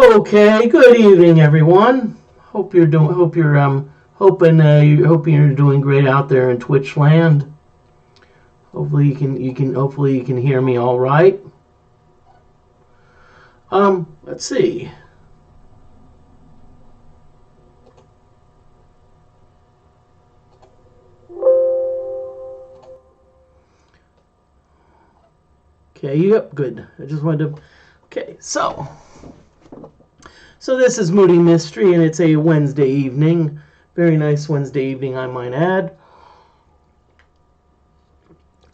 Okay, good evening, everyone. Hope you're hoping you're doing great out there in Twitch land. Hopefully you can hear me all right. Let's see. Okay, yep, good. I just wanted to. Okay, so this is Moody Mystery, and it's a Wednesday evening. Very nice Wednesday evening, I might add.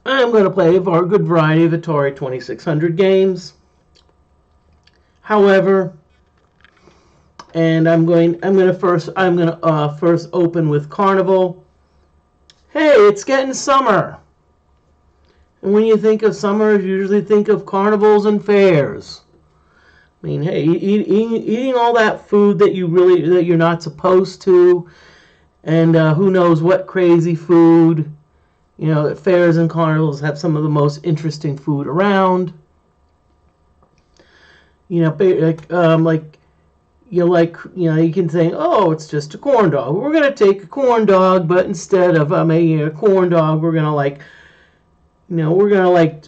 I'm going to play a good variety of Atari 2600 games. However, and I'm going to first open with Carnival. Hey, it's getting summer. And when you think of summer, you usually think of carnivals and fairs. I mean, hey, eating all that food that you're not supposed to, and who knows what crazy food. You know, fairs and carnivals have some of the most interesting food around. You know, you can say, oh, it's just a corn dog. We're gonna take a corn dog, but instead of making a corn dog, we're gonna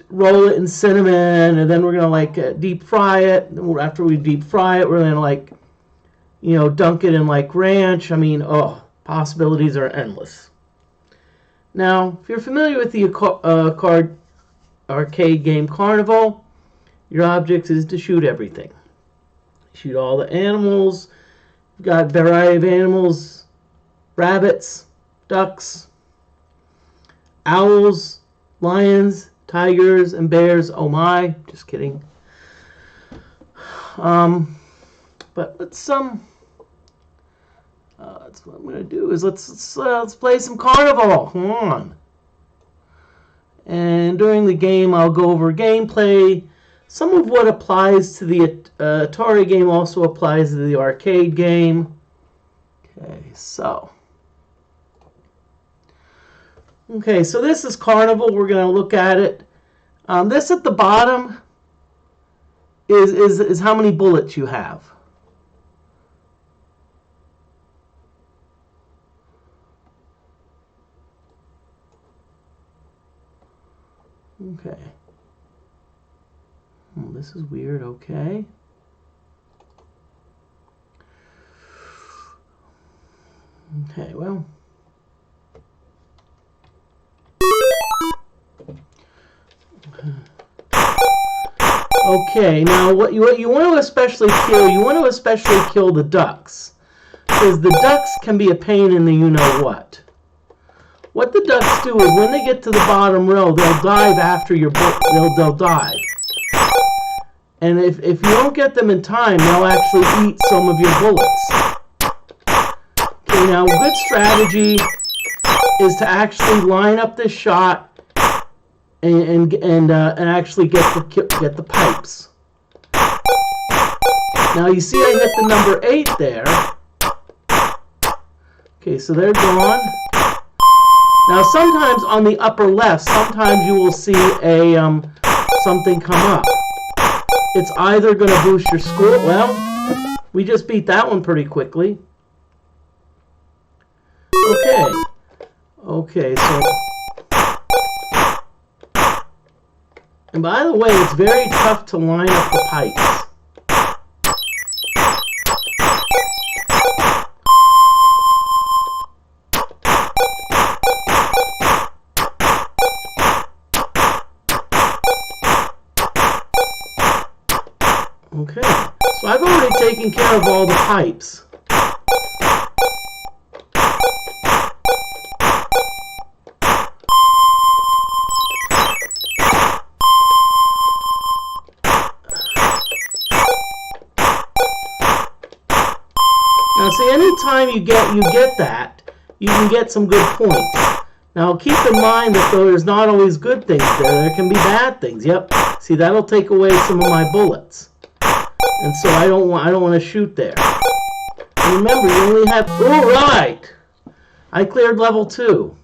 roll it in cinnamon, and then we're gonna deep fry it. After we deep fry it, we're gonna dunk it in ranch. I mean, possibilities are endless. Now, if you're familiar with the arcade game Carnival, your object is to shoot everything. Shoot all the animals. You've got a variety of animals: rabbits, ducks, owls, lions, tigers, and bears. Oh my, just kidding. But let's that's what I'm gonna do is let's play some Carnival. Come on. And during the game, I'll go over gameplay. Some of what applies to the Atari game also applies to the arcade game. Okay, so this is Carnival. We're going to look at it. This at the bottom is how many bullets you have. Okay. This is weird. Okay. Okay, well. Okay, now what you want to especially kill the ducks, because the ducks can be a pain in the you-know-what. What the ducks do is when they get to the bottom row, they'll dive after your they'll dive. And if you don't get them in time, they'll actually eat some of your bullets. Okay, now a good strategy is to actually line up this shot and actually get the pipes. Now you see I hit the number 8 there. Okay, so they're gone. Now sometimes on the upper left, sometimes you will see a something come up. It's either going to boost your score. Well, we just beat that one pretty quickly. Okay, so. And by the way, it's very tough to line up the pipes. Okay, so I've already taken care of all the pipes. Now see, anytime you get that, you can get some good points. Now keep in mind that there's not always good things there. There can be bad things. Yep. See, that'll take away some of my bullets. And so I don't want to shoot there. And remember, you only have. All right, I cleared level 2.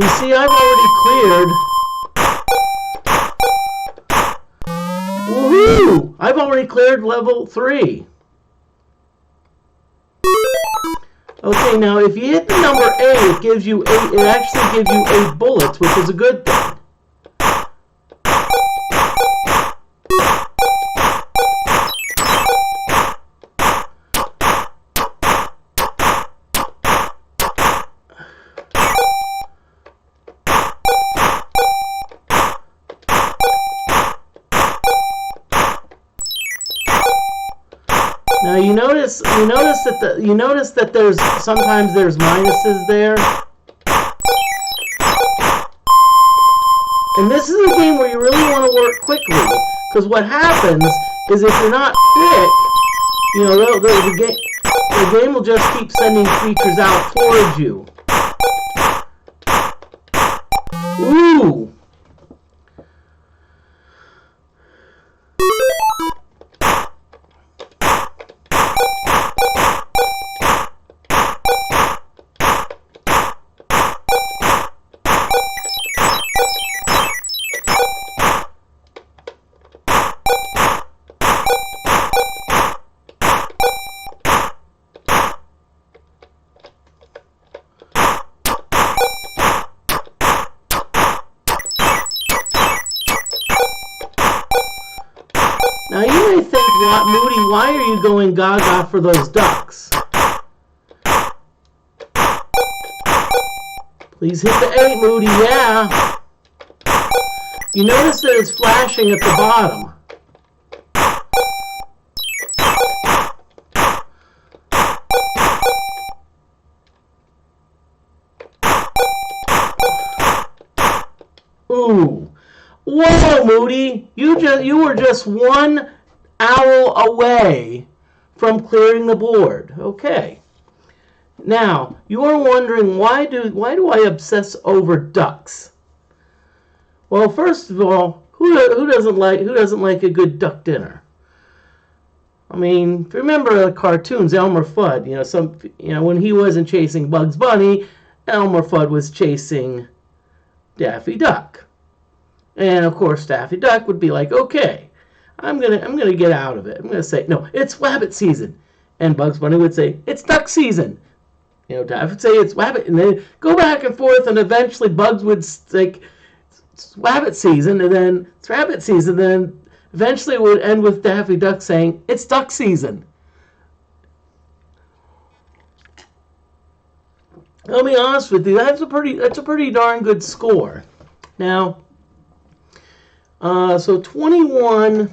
you see, I've already cleared. Woohoo! I've already cleared level 3. Okay, now if you hit the number 8, it gives you 8. It actually gives you 8 bullets, which is a good thing. Now you notice that there's sometimes there's minuses there. And this is a game where you really want to work quickly, because what happens is if you're not quick, you know, the game will just keep sending creatures out towards you. Ooh! Now you may think, Moody, why are you going gaga for those ducks? Please hit the 8, Moody, yeah. You notice that it's flashing at the bottom. Ooh. Whoa, Moody! You were just one owl away from clearing the board. Okay. Now you are wondering why do I obsess over ducks? Well, first of all, who doesn't like a good duck dinner? I mean, if you remember the cartoons, Elmer Fudd. When he wasn't chasing Bugs Bunny, Elmer Fudd was chasing Daffy Duck. And of course, Daffy Duck would be like, "Okay, I'm gonna get out of it. I'm gonna say, no, it's rabbit season," and Bugs Bunny would say, "It's duck season." Daffy would say, "It's rabbit," and they go back and forth, and eventually Bugs would say, "It's rabbit season," and then it's rabbit season. Then eventually it would end with Daffy Duck saying, "It's duck season." I'll be honest with you, that's a pretty darn good score. Now. So 21,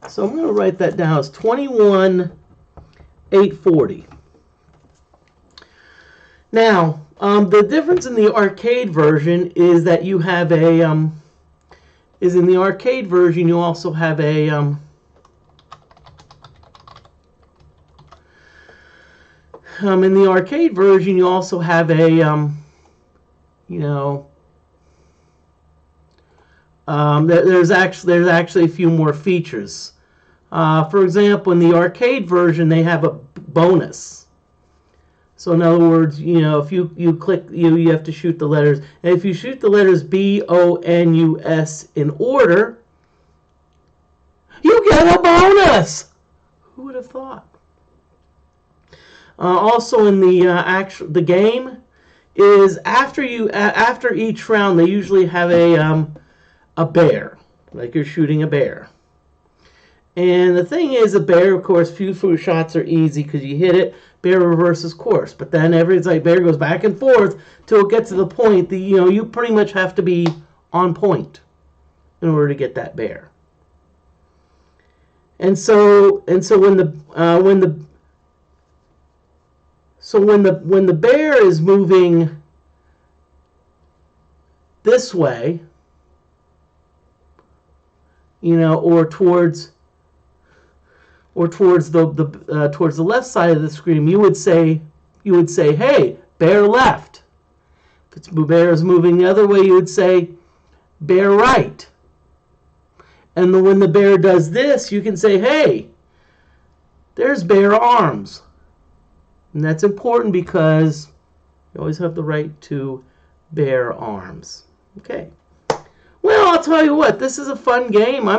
so I'm going to write that down. It's 21,840. Now, the difference in the arcade version is that you have in the arcade version you also have a, in the arcade version you also have a, there's actually a few more features. For example, in the arcade version, they have a bonus. So in other words, if you click, you have to shoot the letters. And if you shoot the letters B-O-N-U-S in order, you get a bonus. Who would have thought? Also, in the game is after each round, they usually have a bear, like you're shooting a bear. And the thing is, a bear, of course, few shots are easy because you hit it, bear reverses course. But then it's like bear goes back and forth till it gets to the point that you pretty much have to be on point in order to get that bear. And so when the bear is moving this way, or towards the left side of the screen, you would say, "Hey, bear left." If bear is moving the other way, you would say, "Bear right." And when the bear does this, you can say, "Hey, there's bear arms." And that's important because you always have the right to bare arms. Okay. Well, I'll tell you what. This is a fun game. I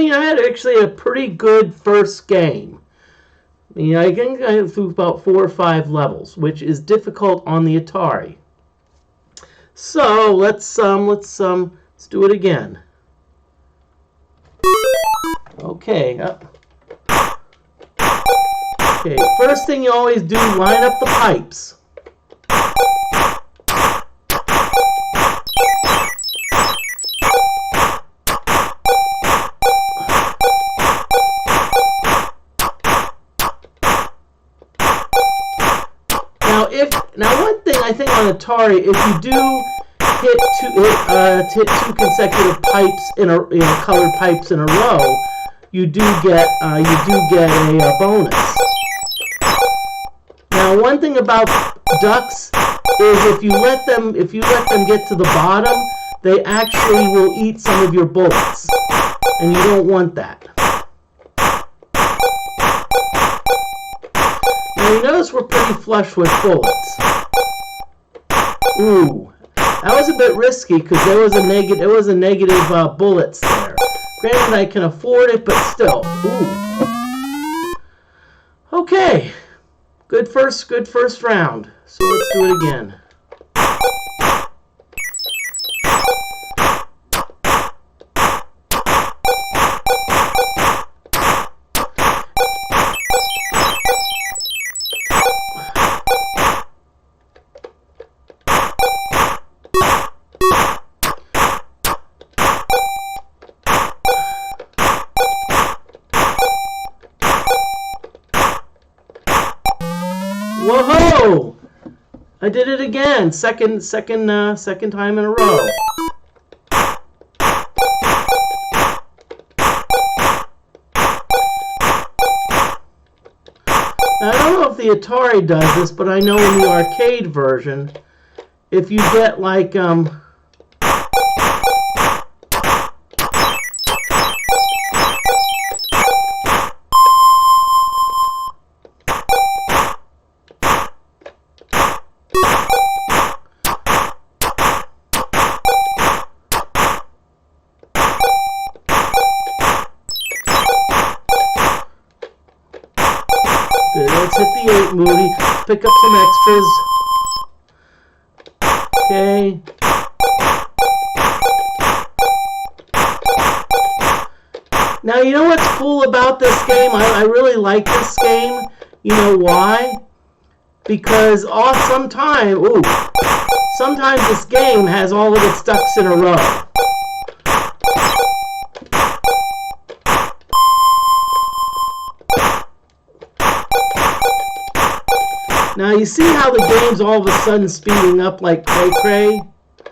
had actually a pretty good first game. I can go through about 4 or 5 levels, which is difficult on the Atari. So let's do it again. Okay. Okay. First thing you always do, line up the pipes. Now one thing I think on Atari, if you do hit two consecutive pipes colored pipes in a row, you do get a bonus. Now one thing about ducks is if you let them get to the bottom, they actually will eat some of your bullets, and you don't want that. Now you notice we're pretty flush with bullets. Ooh, that was a bit risky because there was a negative bullets there. Granted, I can afford it, but still. Ooh. Okay, good first round. So let's do it again. Whoa! I did it again. Second time in a row. Now, I don't know if the Atari does this, but I know in the arcade version, if you get like let's hit the 8, Moody. Pick up some extras. Okay. Now, you know what's cool about this game? I really like this game. You know why? Because sometimes this game has all of its ducks in a row. Now you see how the game's all of a sudden speeding up like cray-cray?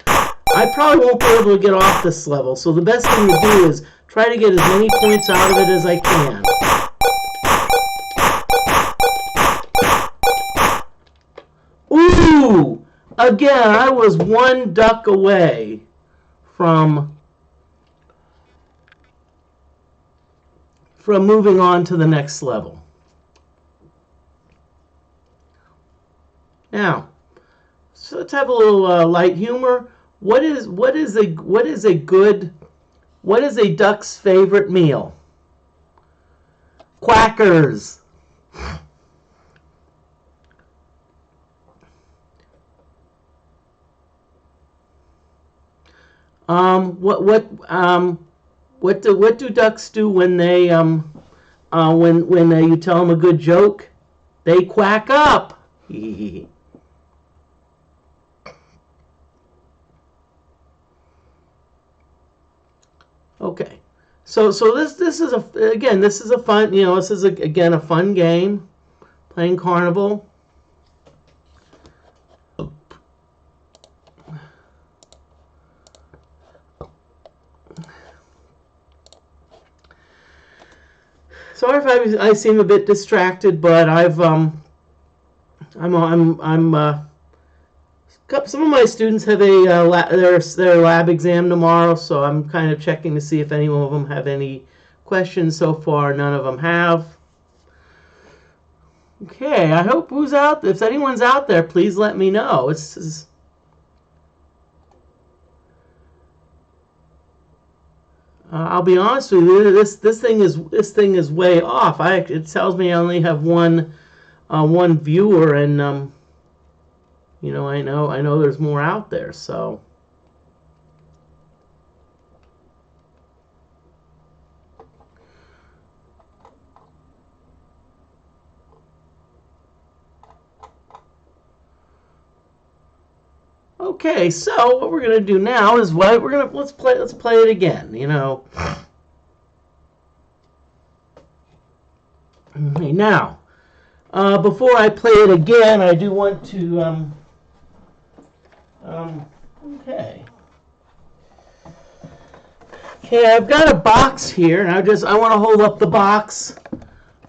I probably won't be able to get off this level, so the best thing to do is try to get as many points out of it as I can. Ooh! Again, I was 1 duck away from moving on to the next level. Now, so let's have a little light humor. What is a duck's favorite meal? Quackers. What do ducks do when they when you tell them a good joke? They quack up. Okay, so this is a fun, this is again a fun game, playing Carnival. Sorry if I seem a bit distracted, but some of my students have their lab exam tomorrow, so I'm kind of checking to see if any of them have any questions. So far, none of them have. Okay, I hope who's out. If anyone's out there, please let me know. I'll be honest with you. This thing is way off. It tells me I only have one viewer, and you know, I know there's more out there. So. Okay, so what we're gonna do now is let's play it again. You know. Okay, now, before I play it again, I do want to okay. Okay, I've got a box here, and I want to hold up the box.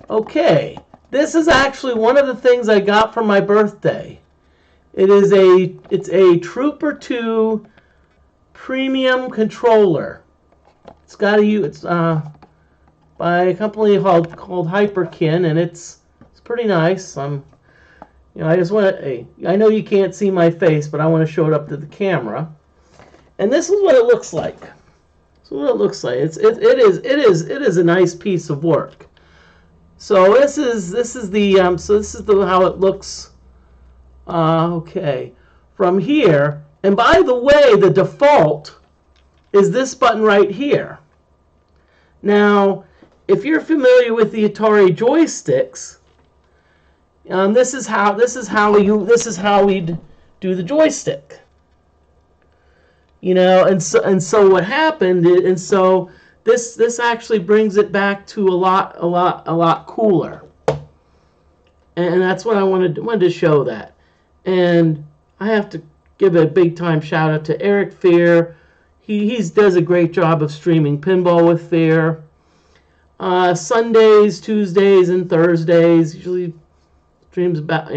Okay, this is actually one of the things I got for my birthday. It's a Trooper 2 premium controller. It's by a company called Hyperkin, and it's pretty nice. You know, I just want to. I know you can't see my face, but I want to show it up to the camera. And this is what it looks like. This is what it looks like. It is a nice piece of work. So this is how it looks. Okay, from here, and by the way, the default is this button right here. Now, if you're familiar with the Atari joysticks, this is how we'd do the joystick. You know, and so what happened, and so this actually brings it back to a lot cooler, and that's what I wanted to show that. And I have to give a big time shout out to Eric Fear. He does a great job of streaming Pinball with Fear. Sundays, Tuesdays, and Thursdays. Usually streams about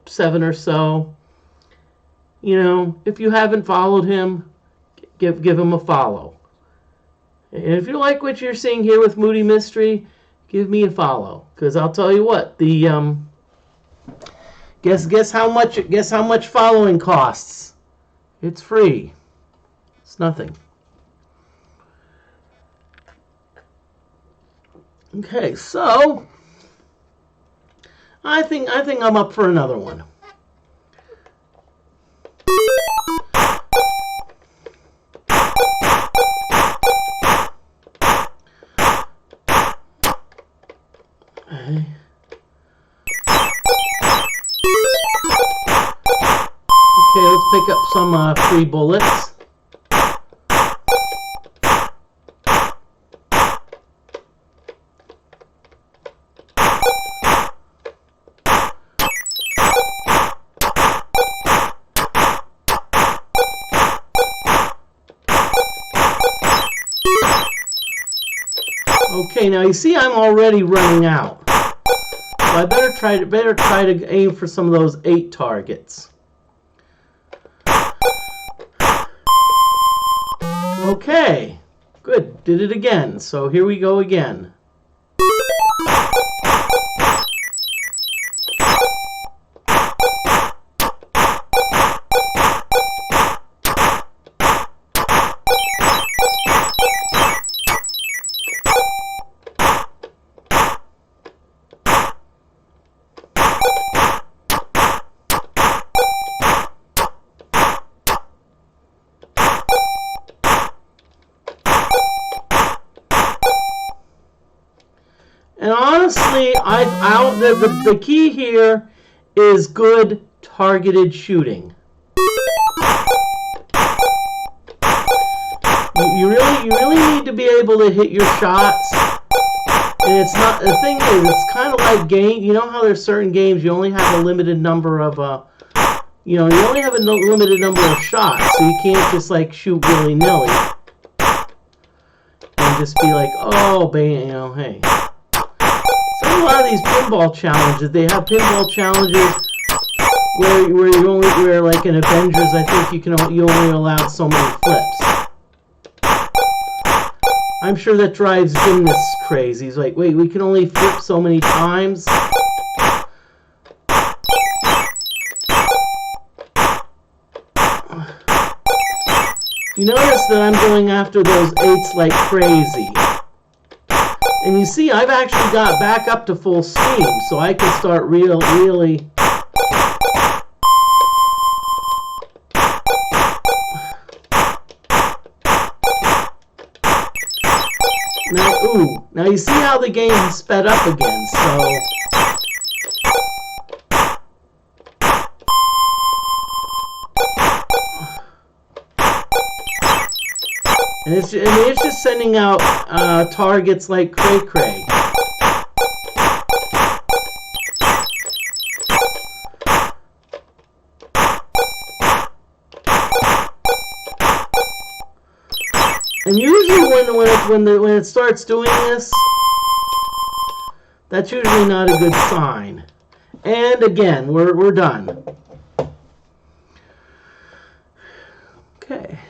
7 or so. You know, if you haven't followed him, give him a follow. And if you like what you're seeing here with Moody Mystery, give me a follow. Because I'll tell you what, the Guess how much following costs? It's free. It's nothing. Okay, so I think I'm up for another one. Okay. Okay, let's pick up some free bullets. Okay, now you see I'm already running out. So I better try to aim for some of those 8 targets. Okay, good. Did it again. So here we go again. And honestly, the key here is good targeted shooting. You really need to be able to hit your shots. And it's not, the thing is, it's kind of like game. You know how there's certain games you only have a limited number of you only have a limited number of shots, so you can't just like shoot willy-nilly and just be like, oh, bam, hey. So a lot of these pinball challenges, they have pinball challenges where like in Avengers, I think you only allowed so many flips. I'm sure that drives gymnasts crazy. He's like, wait, we can only flip so many times? you notice that I'm going after those 8s like crazy. And you see, I've actually got back up to full steam, so I can start really... Now you see how the game is sped up again, so... And it's just sending out targets like cray-cray. And usually when it starts doing this, that's usually not a good sign. And again, we're done. Okay.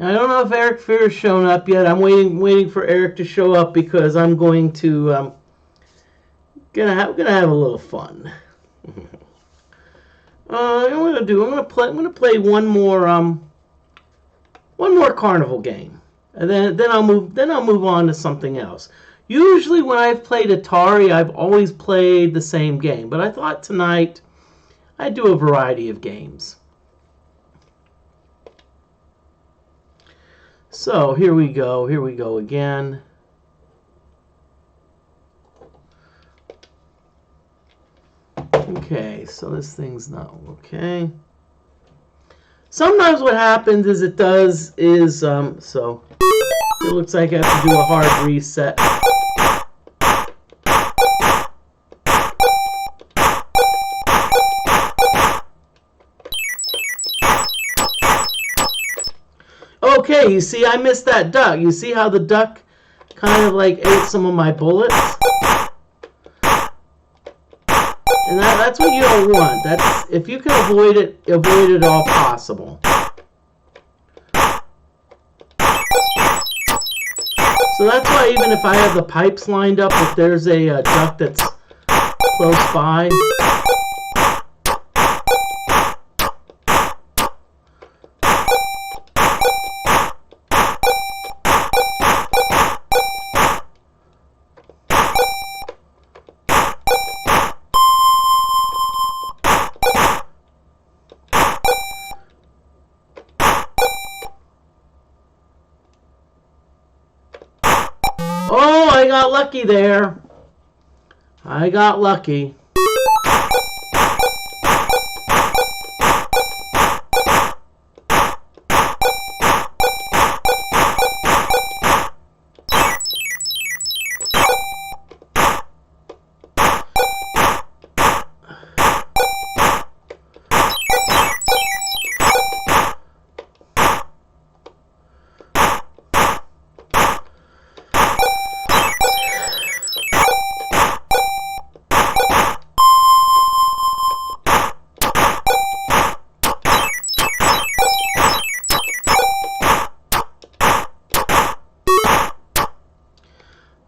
I don't know if Eric Fear's shown up yet. I'm waiting for Eric to show up because I'm going to gonna have a little fun. I'm gonna play one more Carnival game, and then I'll move on to something else. Usually when I've played Atari, I've always played the same game, but I thought tonight I'd do a variety of games. So here we go again. Okay, so this thing's not okay. Sometimes what happens is so it looks like I have to do a hard reset. Okay, you see, I missed that duck. You see how the duck kind of like ate some of my bullets? And that's what you don't want. That's, if you can avoid it all possible. So that's why even if I have the pipes lined up, if there's a duck that's close by, oh, I got lucky there. I got lucky.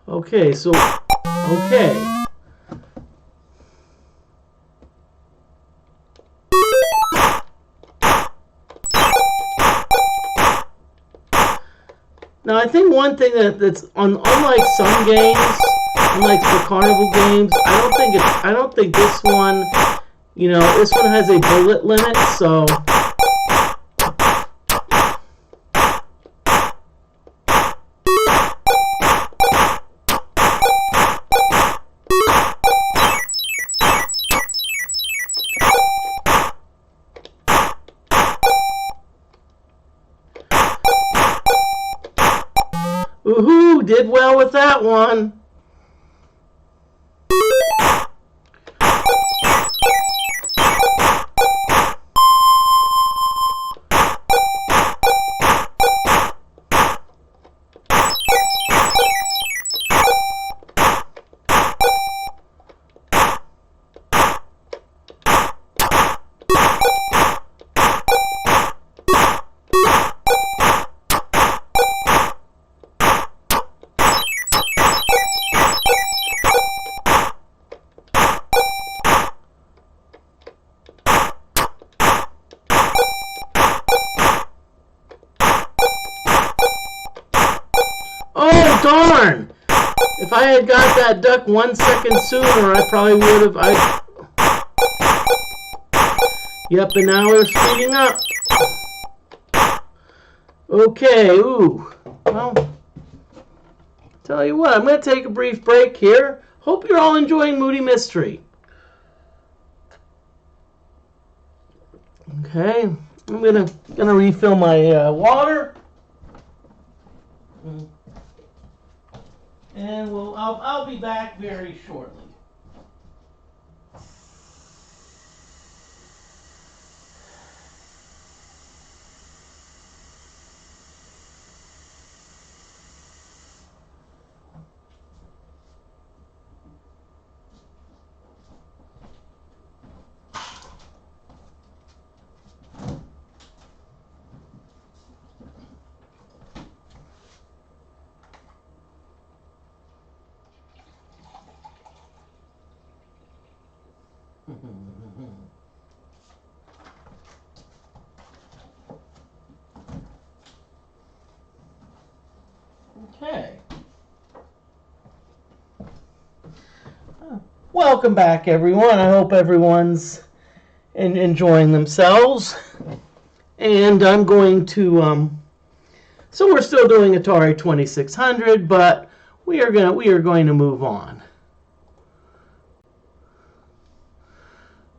Okay, so, okay. Now, I think one thing that's unlike some games, unlike the Carnival games, I don't think this one, you know, this one has a bullet limit, so. Woohoo! Did well with that one. darn! If I had got that duck 1 second sooner, I probably would have. Yep, and now we're speeding up. Okay, ooh. Well, tell you what, I'm going to take a brief break here. Hope you're all enjoying Moody Mystery. Okay, I'm gonna refill my water, and I'll be back very shortly. Okay. Welcome back, everyone. I hope everyone's enjoying themselves. And I'm going to so we're still doing Atari 2600, but we are going to move on.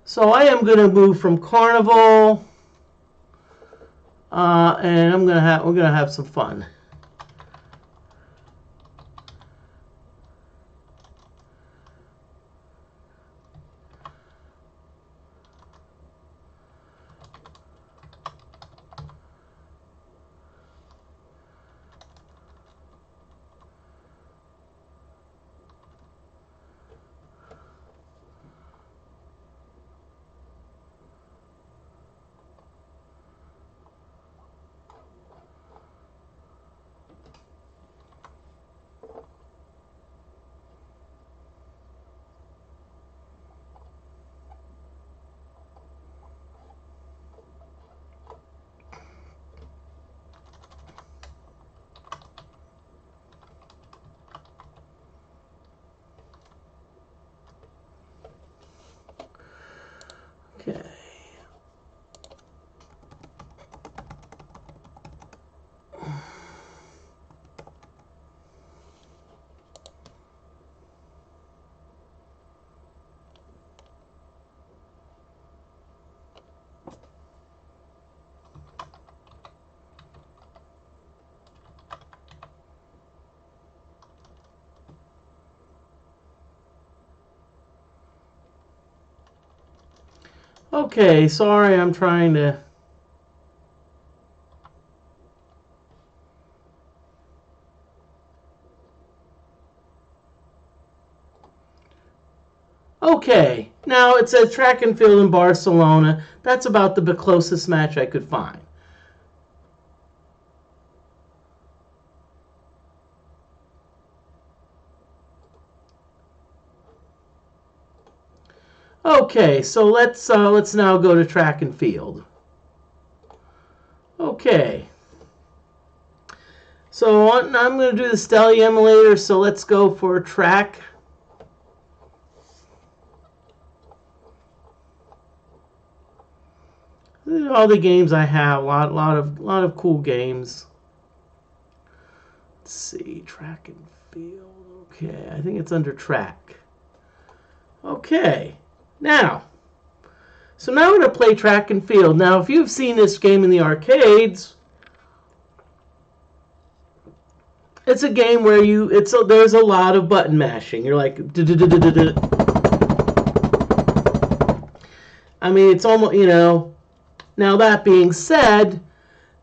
So I am going to move from Carnival, and we're going to have some fun. Okay. Okay, sorry, I'm trying to... Okay, now it says track and field in Barcelona. That's about the closest match I could find. Okay, so let's now go to track and field. Okay. So I'm going to do the Stelly emulator, so let's go for track. These are all the games I have. A lot of cool games. Let's see, track and field. Okay, I think it's under track. Okay. Now, so now we're going to play track and field. Now, if you've seen this game in the arcades, it's a game where there's a lot of button mashing. You're like, I mean, it's almost, you know. Now, that being said,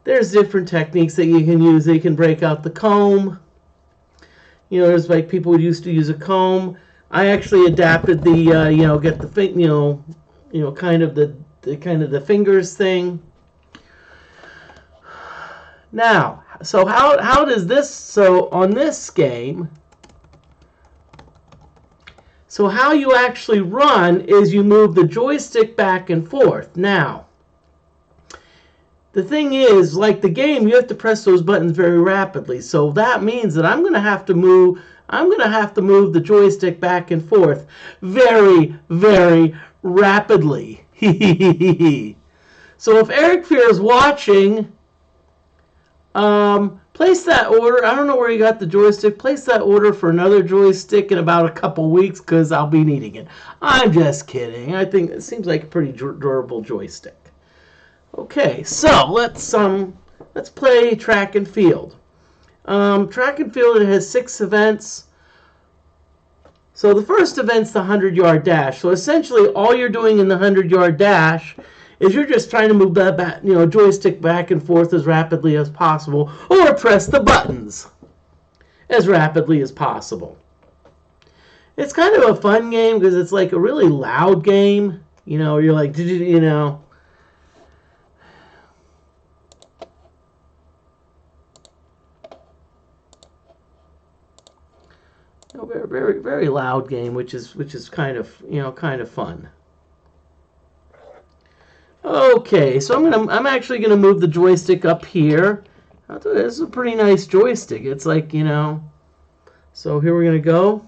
there's different techniques that you can use. You can break out the comb. You know, there's like people used to use a comb. I actually adapted the, get the, kind of the fingers thing. Now, so how does this, so on this game, so how you actually run is you move the joystick back and forth. Now, the thing is, like the game, you have to press those buttons very rapidly. So that means that I'm going to have to move the joystick back and forth very, very rapidly. So if Eric Fear is watching, place that order. I don't know where you got the joystick. Place that order for another joystick in about a couple weeks because I'll be needing it. I'm just kidding. I think it seems like a pretty durable joystick. Okay, so let's play track and field. Track and field, it has 6 events. So the first event's the 100-yard dash. So essentially, all you're doing in the 100-yard dash is you're just trying to move that joystick back and forth as rapidly as possible, or press the buttons as rapidly as possible. It's kind of a fun game because it's like a really loud game. You're like, very, very, very loud game, which is kind of fun. Okay, so I'm actually gonna move the joystick up here. This is a pretty nice joystick. It's like, So here we're gonna go.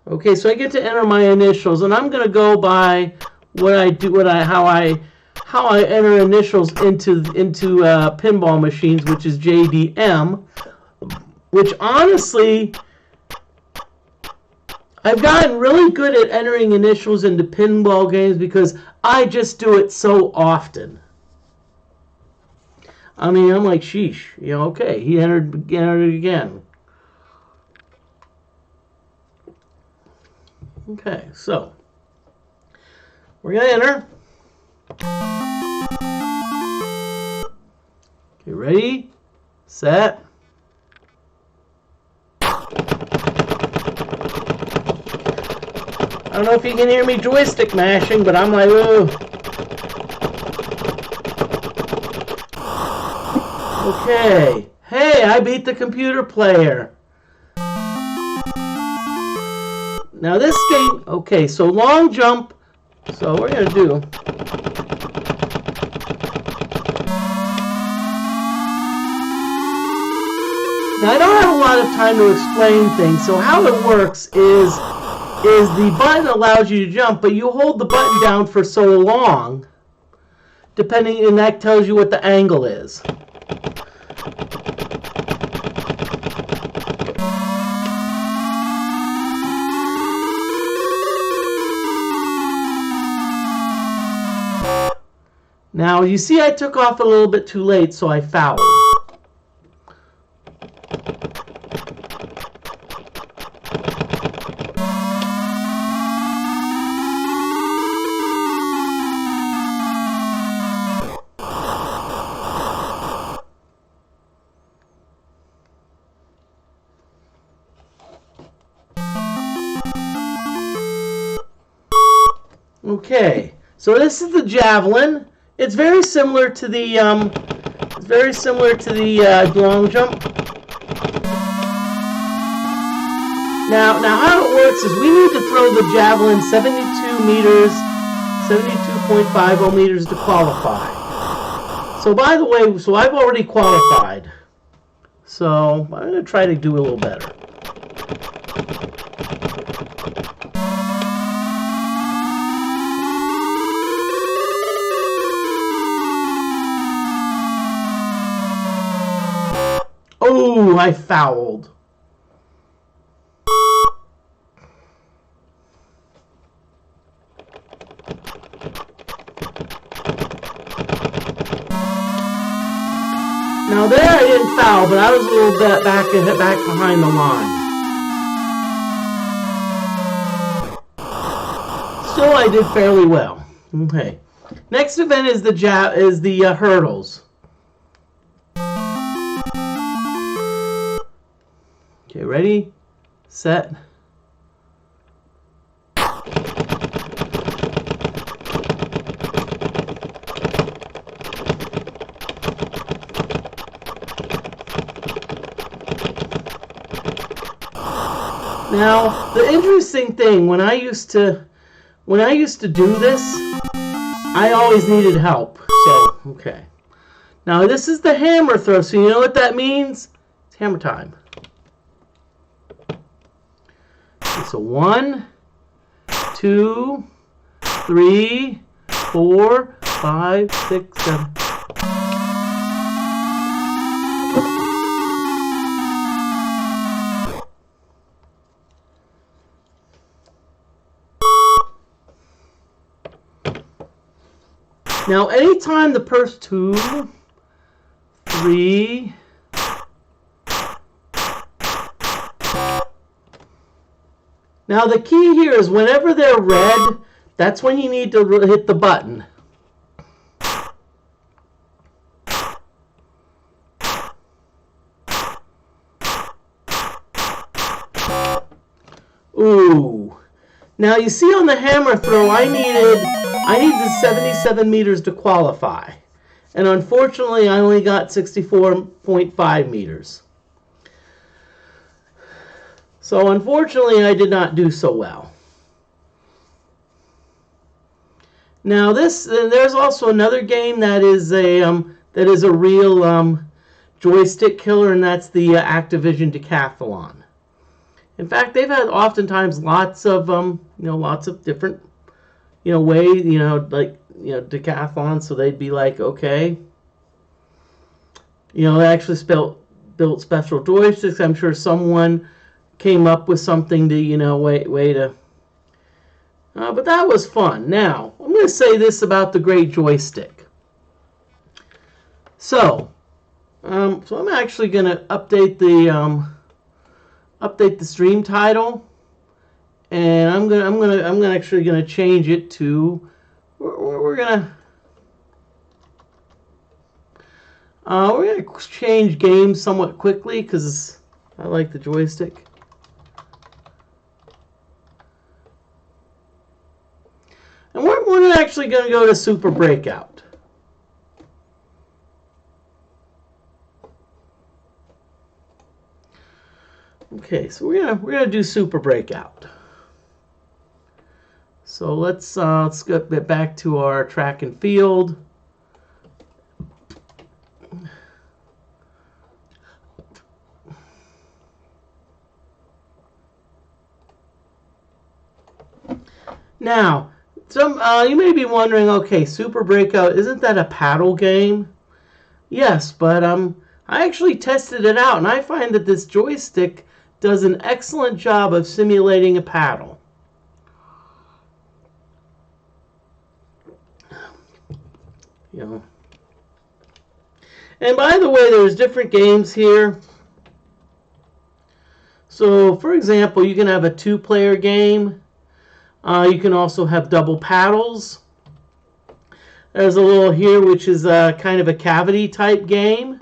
Okay, so I get to enter my initials, and I'm gonna go by how I enter initials into pinball machines, which is JDM. Which honestly, I've gotten really good at entering initials into pinball games because I just do it so often. I mean, I'm like, sheesh, okay, he entered it again. Okay, so we're gonna enter. Okay, ready, set. I don't know if you can hear me joystick mashing, but I'm like, ooh. Okay. Hey, I beat the computer player. Now this game, okay, so long jump. So we're going to do. Now I don't have a lot of time to explain things, so how it works is the button allows you to jump, but you hold the button down for so long, and that tells you what the angle is. Now, you see I took off a little bit too late, so I fouled. Okay, so this is the Javelin. It's very similar to the long jump. Now how it works is we need to throw the Javelin 72 meters, 72.50 meters to qualify. So by the way, I've already qualified. So I'm going to try to do a little better. Oh, I fouled. Now there I didn't foul, but I was a little bit back behind the line. Still, I did fairly well. Okay. Next event is the hurdles. Okay, ready, set. Now, the interesting thing, when I used to do this, I always needed help. So, okay. Now this is the hammer throw, so you know what that means? It's hammer time. Okay, so 1, 2, 3, 4, 5, 6, 7. Now, anytime the first 2, 3, now the key here is whenever they're red, that's when you need to hit the button. Ooh. Now you see on the hammer throw, I needed 77 meters to qualify. And unfortunately, I only got 64.5 meters. So unfortunately, I did not do so well. Now there's also another game that is a real joystick killer, and that's the Activision Decathlon. In fact, they've had oftentimes lots of different ways, decathlon, so they'd be like, okay, they actually built special joysticks. I'm sure someone came up with something to, way to, but that was fun. Now, I'm going to say this about the great joystick. So I'm actually going to update the stream title, and I'm actually gonna change it to we're gonna change games somewhat quickly because I like the joystick. And we're actually gonna go to Super Breakout. Okay, so we're gonna do Super Breakout. So let's get back to our track and field. Now, you may be wondering, okay, Super Breakout, isn't that a paddle game? Yes, but I actually tested it out, and I find that this joystick does an excellent job of simulating a paddle. And by the way, there's different games here. So, for example, you can have a 2-player game. You can also have double paddles. There's a little here which is kind of a cavity type game.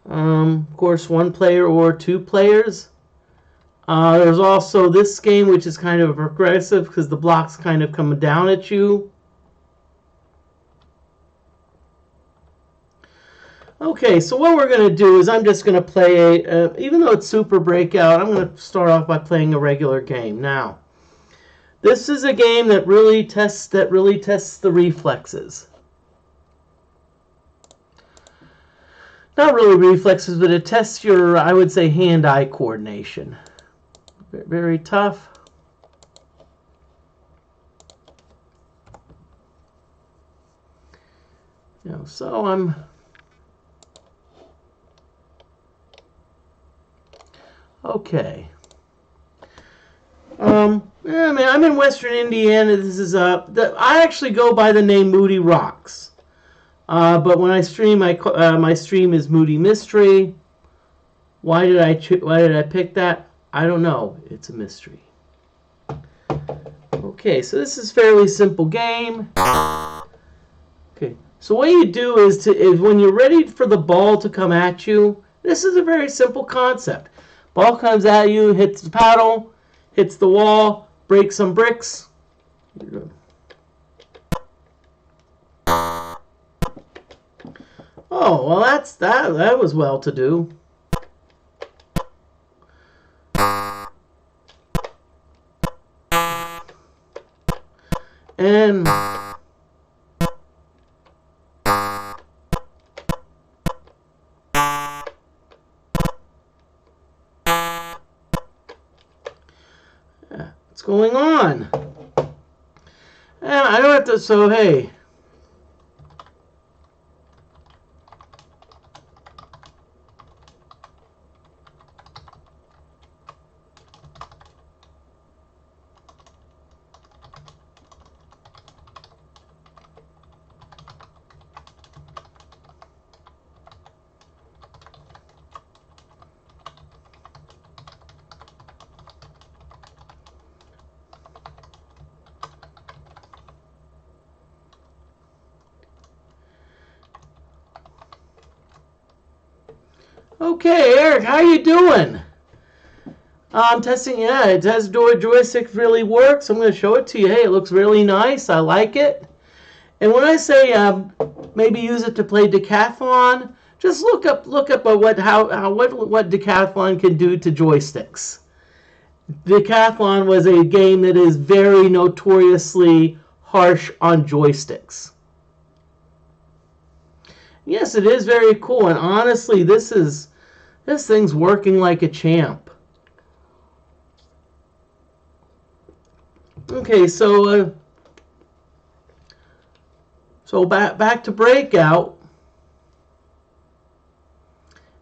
Of course, 1 player or 2 players. There's also this game which is kind of progressive because the blocks kind of come down at you. Okay, so what we're going to do is I'm just going to play even though it's Super Breakout, I'm going to start off by playing a regular game. Now, this is a game that really tests the reflexes. Not really reflexes, but it tests your, I would say, hand-eye coordination. Very tough. So I'm okay. I'm in Western Indiana. This is I actually go by the name Moody Rocks. But when I stream, my stream is Moody Mystery. Why did I pick that? I don't know. It's a mystery. Okay, so this is a fairly simple game. Okay, so what you do is when you're ready for the ball to come at you, this is a very simple concept. Ball comes at you, hits the paddle, hits the wall, breaks some bricks. Oh, well, that was well to do. And going on? And I don't have to, so hey. Okay, Eric, how you doing? I'm testing, yeah, it does joystick really works. I'm going to show it to you. Hey, it looks really nice. I like it. And when I say maybe use it to play Decathlon, just look up what Decathlon can do to joysticks. Decathlon was a game that is very notoriously harsh on joysticks. Yes, it is very cool, and honestly, this thing's working like a champ. Okay, so back to Breakout.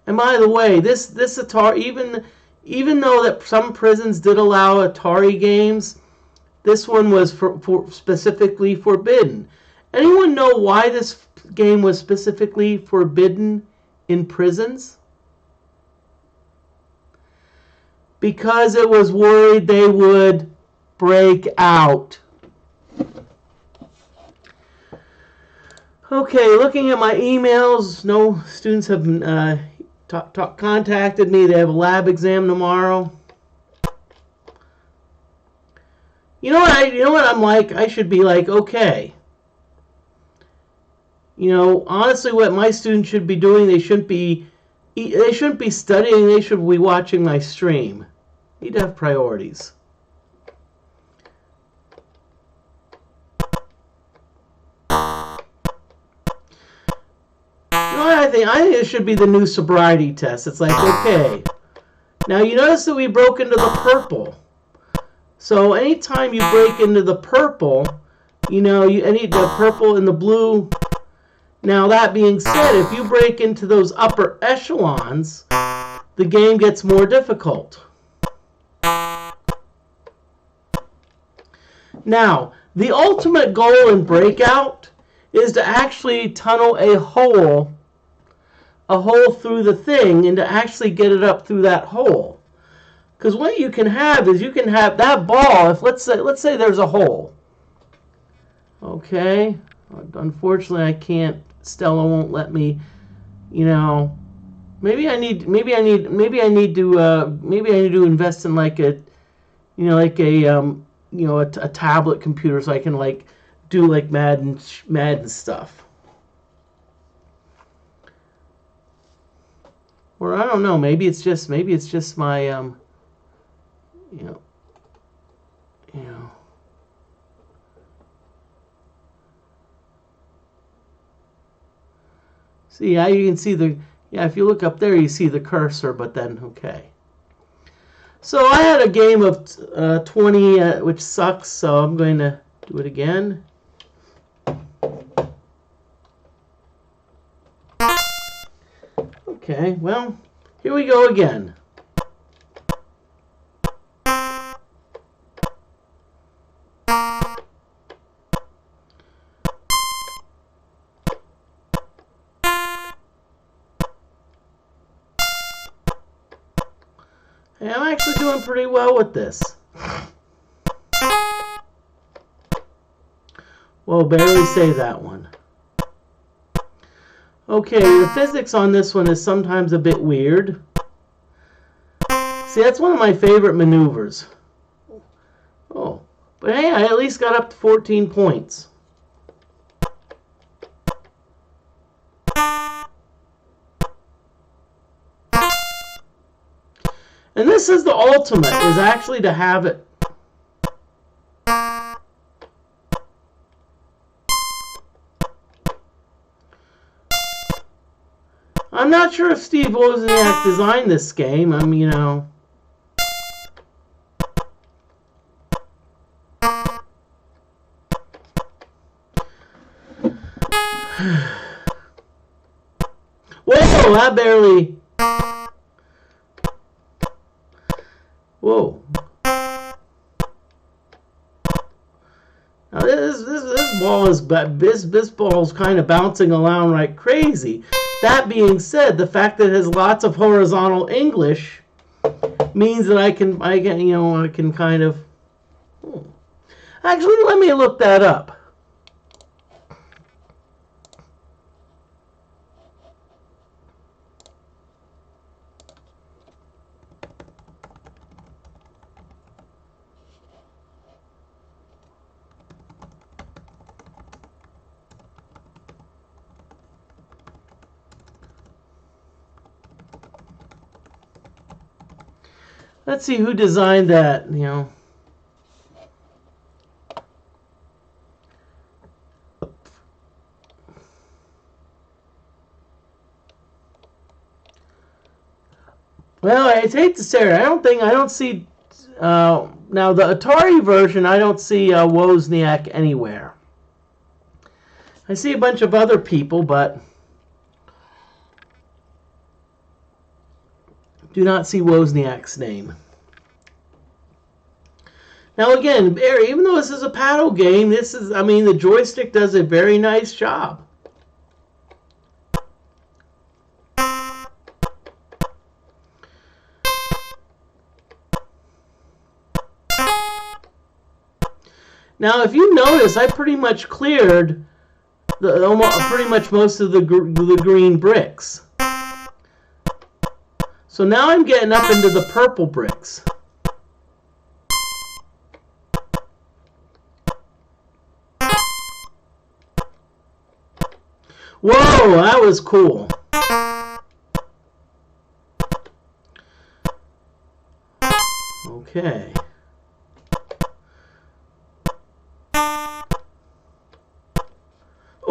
And by the way, this Atari, even though that some prisons did allow Atari games, this one was specifically forbidden. Anyone know why this game was specifically forbidden in prisons? Because it was worried they would break out. Okay, looking at my emails, no students have contacted me. They have a lab exam tomorrow. You know what I'm like? I should be like, okay. You know, honestly, what my students should be doing, they shouldn't be studying. They should be watching my stream. Need to have priorities. I think it should be the new sobriety test. It's like, okay, now you notice that we broke into the purple. So anytime you break into the purple, you know, the purple and the blue. Now that being said, if you break into those upper echelons, the game gets more difficult. Now, the ultimate goal in Breakout is to actually tunnel a hole through the thing and to actually get it up through that hole. Because what you can have is you can have that ball, if let's say there's a hole. Okay, unfortunately I can't, Stella won't let me, you know, maybe I need to invest in like a, you know, like a tablet computer so I can like do like Madden stuff. Or I don't know, maybe it's just my you know. See, yeah, you can see if you look up there you see the cursor, but then okay. So I had a game of 20 which sucks, so I'm going to do it again. Okay, well, here we go again. Hey, I'm actually doing pretty well with this. Well, barely say that one. Okay, the physics on this one is sometimes a bit weird. See, that's one of my favorite maneuvers. Oh, but hey, I at least got up to 14 points. And this is the ultimate, is actually to have it. I'm not sure if Steve Wozniak designed this game. You know. Whoa, I barely... Whoa. Now this ball is... This ball's kind of bouncing around like crazy. That being said, the fact that it has lots of horizontal English means that I can kind of... Actually, let me look that up. Let's see who designed that, you know. Well, I hate to say it, I don't see, now the Atari version, I don't see Wozniak anywhere. I see a bunch of other people, but do not see Wozniak's name. Now again, Barry, even though this is a paddle game, the joystick does a very nice job. Now, if you notice, I pretty much cleared pretty much most of the green bricks. So now I'm getting up into the purple bricks. Whoa, that was cool. Okay.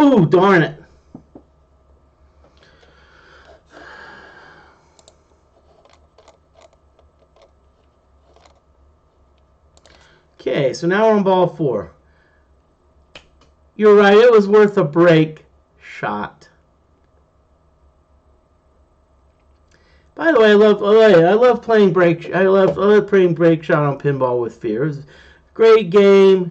Ooh, darn it. Okay, so now we're on ball 4. You're right, it was worth a break shot. By the way, I love playing break. I love playing break shot on Pinball with Fear. It's a great game.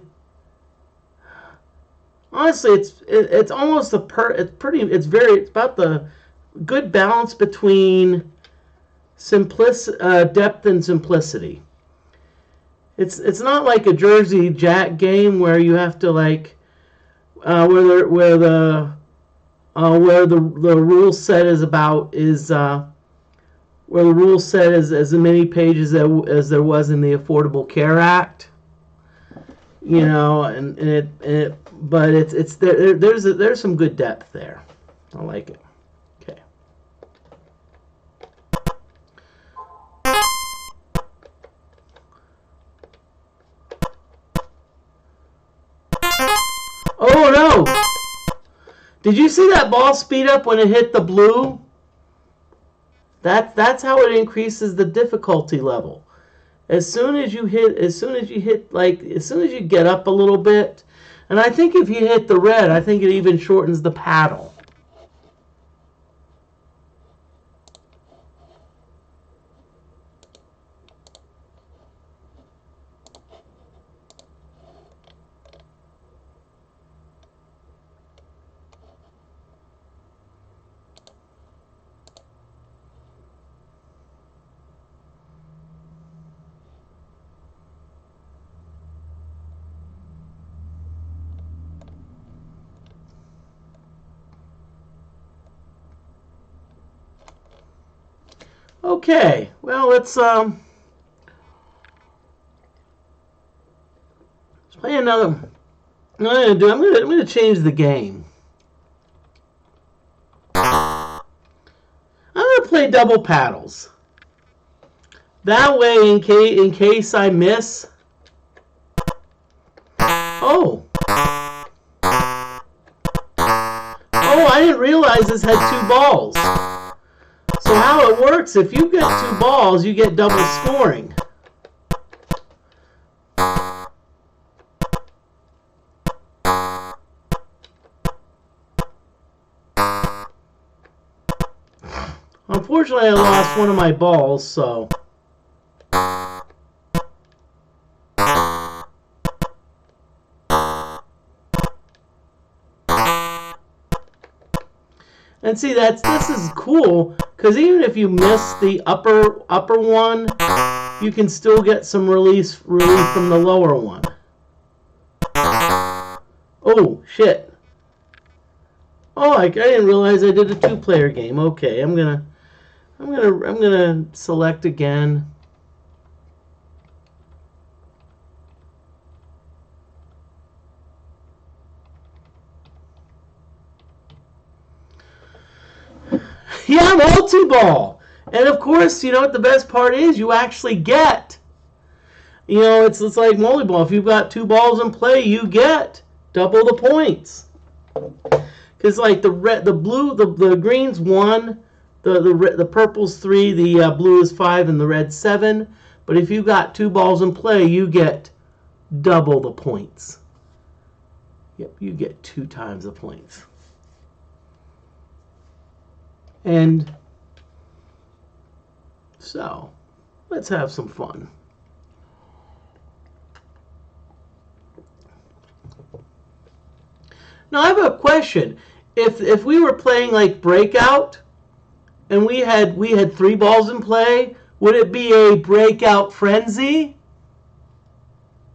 Honestly, it's almost it's about the good balance between depth and simplicity. It's not like a Jersey Jack game where you have to like where the rule set is where the rule set is as many pages as there was in the Affordable Care Act. You know, but there's some good depth there. I like it. Okay. Oh no! Did you see that ball speed up when it hit the blue? That's how it increases the difficulty level. As soon as you get up a little bit, and I think if you hit the red, I think it even shortens the paddle. Okay, well let's play another. I'm gonna change the game. I'm gonna play double paddles. That way, in case I miss. Oh, I didn't realize this had 2 balls. So how it works, if you get 2 balls, you get double scoring. Unfortunately, I lost one of my balls, so... And see, this is cool, because even if you miss the upper one, you can still get some relief from the lower one. Oh, shit. Oh, I didn't realize I did a 2-player game. Okay, I'm gonna select again. Yeah, multi-ball. And of course, you know what the best part is? You actually get. You know, it's like multi-ball. If you've got 2 balls in play, you get double the points. Because like the green's 1, the purple's 3, the blue is 5, and the red's 7. But if you've got 2 balls in play, you get double the points. Yep, you get 2 times the points. And so, let's have some fun. Now I have a question. If we were playing like Breakout and we had 3 balls in play, would it be a Breakout frenzy?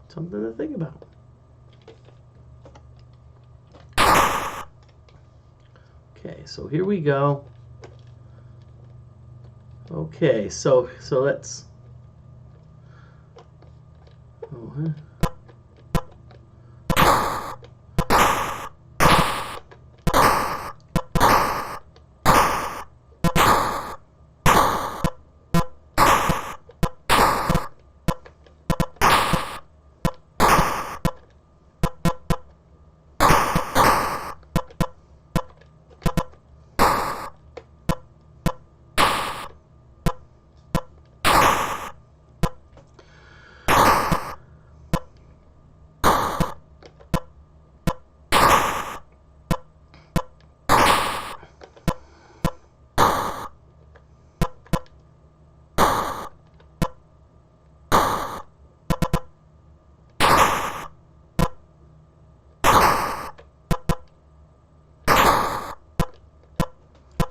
Something to think about. Okay, so here we go. Okay, so let's.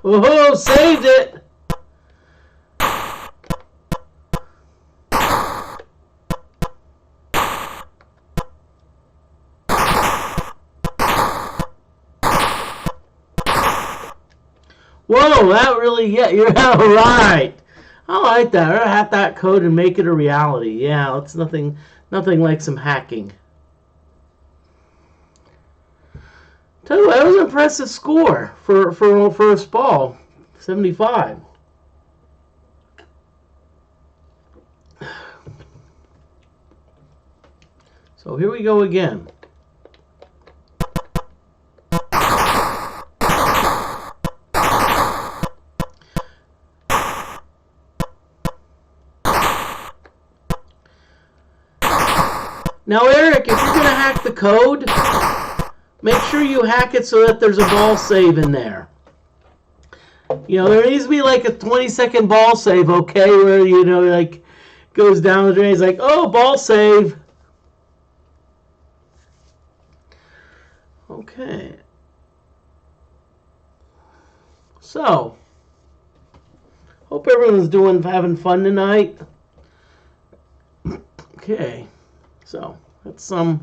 Oh, whoa, saved it! Whoa, that really, yeah, you're right. I like that. I'll hack that code and make it a reality. Yeah, it's nothing like some hacking. Tell you what, that was an impressive score for first ball, 75. So here we go again. Now, Eric, if you're going to hack the code, make sure you hack it so that there's a ball save in there. You know, there needs to be like a 20-second ball save, okay, where, you know, like, goes down the drain. It's like, oh, ball save. Okay. So, hope everyone's having fun tonight. Okay. So, that's some...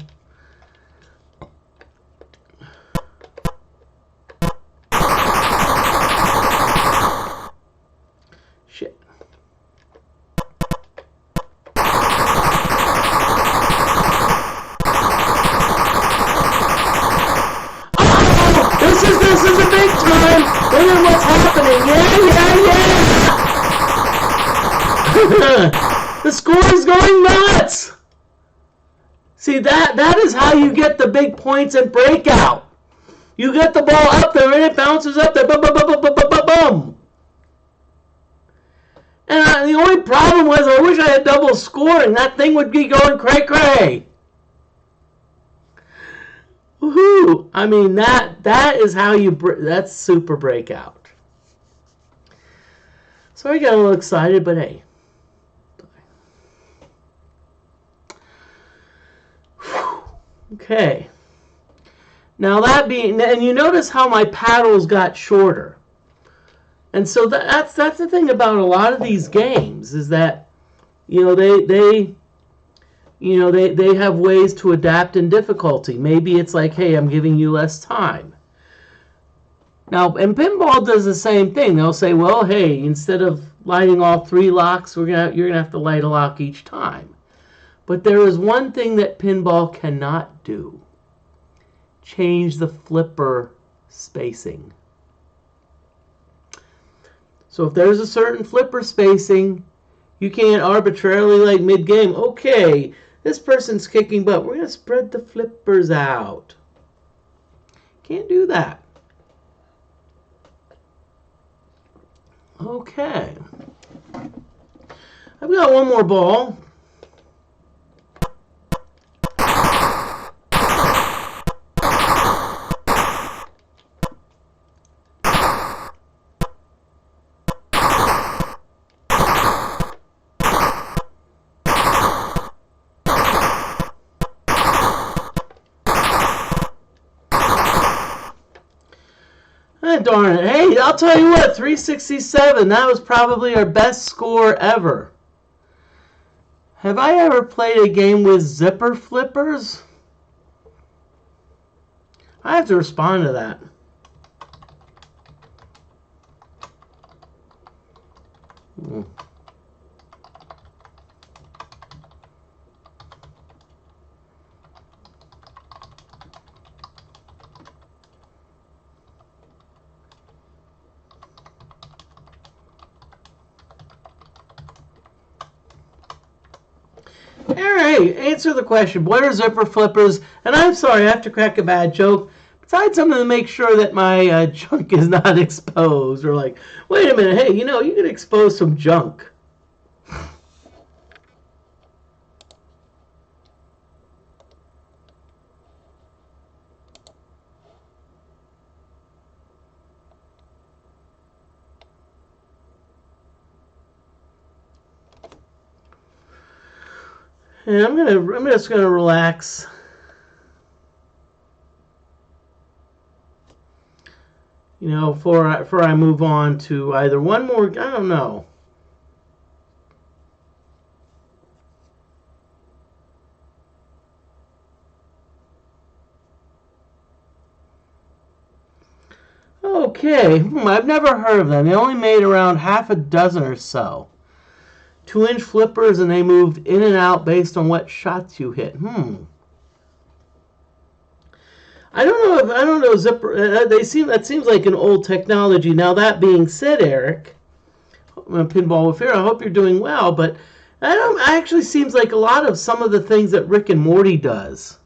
Shit. Oh! This is a big time! Look at what's happening! Yeah! The score is going nuts! See, that is how you get the big points in Breakout. You get the ball up there and it bounces up there. Boom, boom, boom, boom, boom, boom, boom, boom. And the only problem was I wish I had double scoring. That thing would be going cray-cray. Woohoo! I mean, that is how you... That's super Breakout. Sorry I got a little excited, but hey. Okay. Now that being, and you notice how my paddles got shorter. And so that's the thing about a lot of these games is that, you know, they have ways to adapt in difficulty. Maybe it's like, hey, I'm giving you less time. Now, and Pinball does the same thing. They'll say, well, hey, instead of lighting all 3 locks, you're gonna have to light a lock each time. But there is one thing that Pinball cannot do. Change the flipper spacing. So if there's a certain flipper spacing, you can't arbitrarily, like mid-game, okay, this person's kicking butt, we're going to spread the flippers out. Can't do that. Okay. I've got one more ball. Darn it. Hey, I'll tell you what, 367, that was probably our best score ever. Have I ever played a game with zipper flippers? I have to respond to that. Alright, answer the question. What are zipper flippers? And I'm sorry, I have to crack a bad joke. Besides something to make sure that my junk is not exposed. Or like, wait a minute, hey, you know, you can expose some junk. And I'm just gonna relax. You know, before I move on to either one more, I don't know. Okay, I've never heard of them. They only made around half a dozen or so. 2-inch flippers, and they moved in and out based on what shots you hit. I don't know zipper. That seems like an old technology. Now that being said, Eric, Pinball with Fear, I hope you're doing well. But actually seems like a lot of some of the things that Rick and Morty does.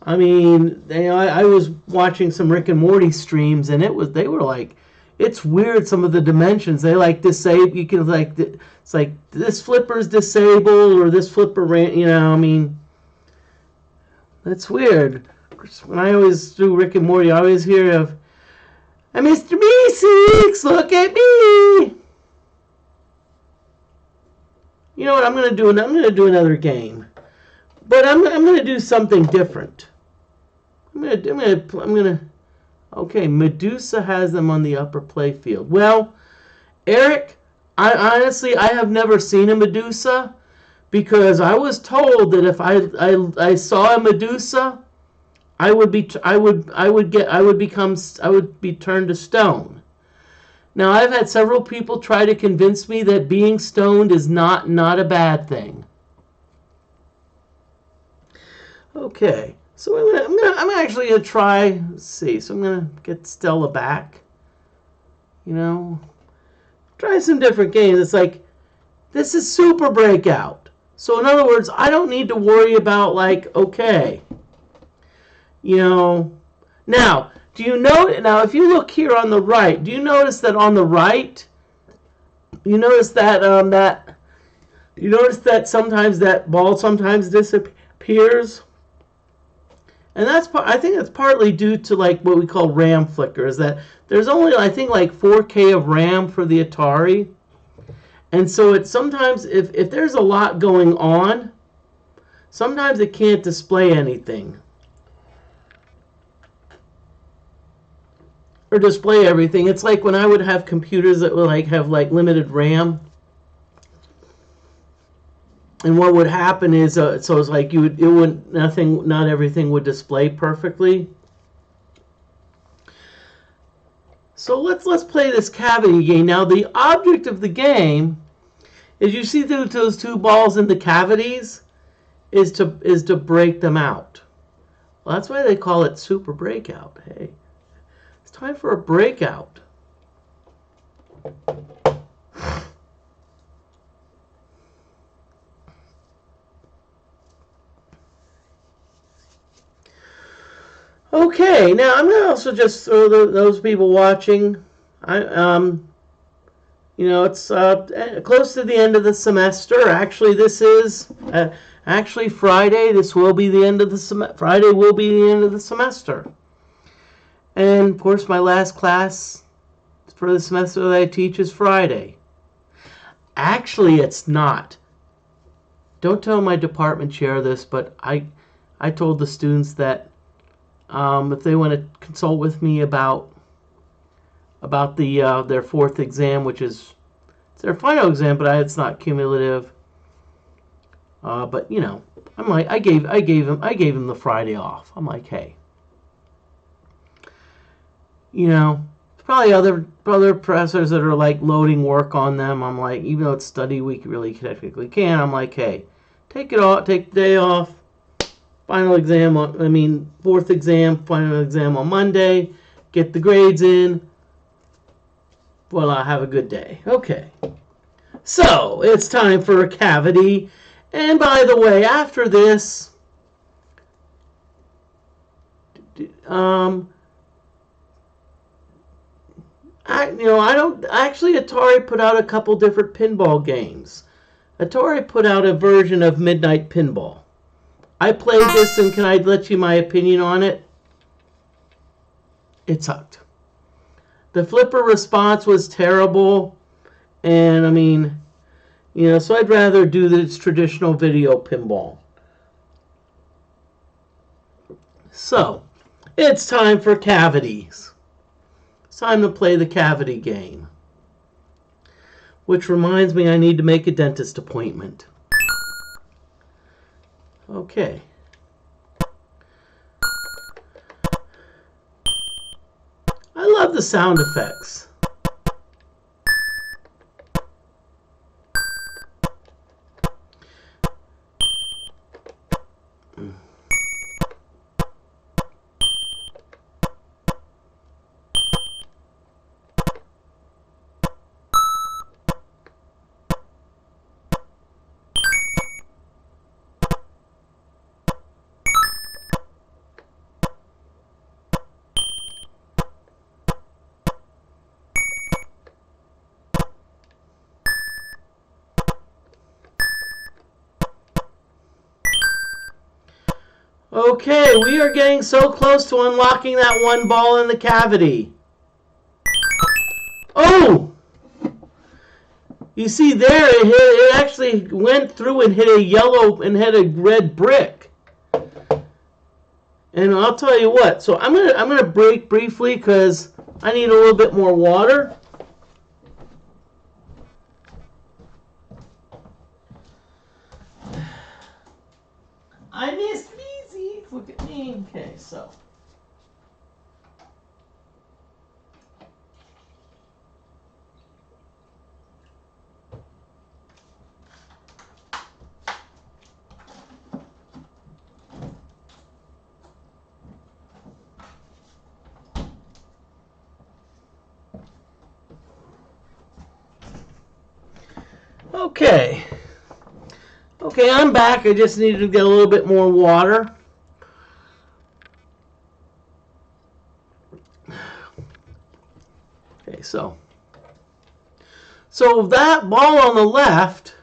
I mean, I was watching some Rick and Morty streams, and they were like, it's weird some of the dimensions. They like disable. You can like, it's like this flipper's disabled or this flipper ran. You know, I mean, that's weird. When I always do Rick and Morty, I always hear of, Mr. Meeseeks, look at me. You know what? I'm gonna do another game, but I'm gonna do something different. Okay, Medusa has them on the upper play field. Well, Eric, I honestly have never seen a Medusa because I was told that if I saw a Medusa, I would be turned to stone. Now I've had several people try to convince me that being stoned is not a bad thing. Okay. So I'm actually gonna try. Let's see. So I'm gonna get Stella back. You know, try some different games. It's like this is Super Breakout. So in other words, I don't need to worry about like okay. You know, now do you know? Now if you look here on the right, do you notice that on the right? You notice that sometimes that ball sometimes disappears. And I think that's partly due to like what we call RAM flicker. Is that there's only I think like 4K of RAM for the Atari. And so it's sometimes, if there's a lot going on, sometimes it can't display anything. Or display everything. It's like when I would have computers that would have limited RAM. And what would happen is, so it's like not everything would display perfectly. So let's play this cavity game. Now the object of the game is, you see those two balls in the cavities, is to break them out. Well, that's why they call it Super Breakout. Hey, it's time for a breakout. Okay, now I'm going to also just throw those people watching. It's close to the end of the semester. Actually, this is actually Friday. This will be the end of the Friday will be the end of the semester. And of course, my last class for the semester that I teach is Friday. Actually, it's not. Don't tell my department chair this, but I told the students that if they want to consult with me about their fourth exam, which is their final exam, but it's not cumulative. But I'm like, I gave him the Friday off. I'm like, hey, probably other professors that are like loading work on them. I'm like, even though it's study week, really technically can. I'm like, hey, take it off, take the day off. Final exam, fourth exam, final exam on Monday. Get the grades in. Well, I'll have a good day. Okay. So, it's time for a cavity. And by the way, after this, Atari put out a couple different pinball games. Atari put out a version of Midnight Pinball. I played this, and can I let you my opinion on it? It sucked. The flipper response was terrible, and so I'd rather do this traditional video pinball. So, it's time for cavities. It's time to play the cavity game. Which reminds me, I need to make a dentist appointment. Okay. I love the sound effects. Okay, we are getting so close to unlocking that one ball in the cavity. Oh! You see there, it actually went through and hit a yellow and hit a red brick. And I'll tell you what, so I'm gonna break briefly because I need a little bit more water. I missed Beezy. Look at me. Okay, so. Okay. Okay, I'm back. I just needed to get a little bit more water. Okay, so that ball on the left,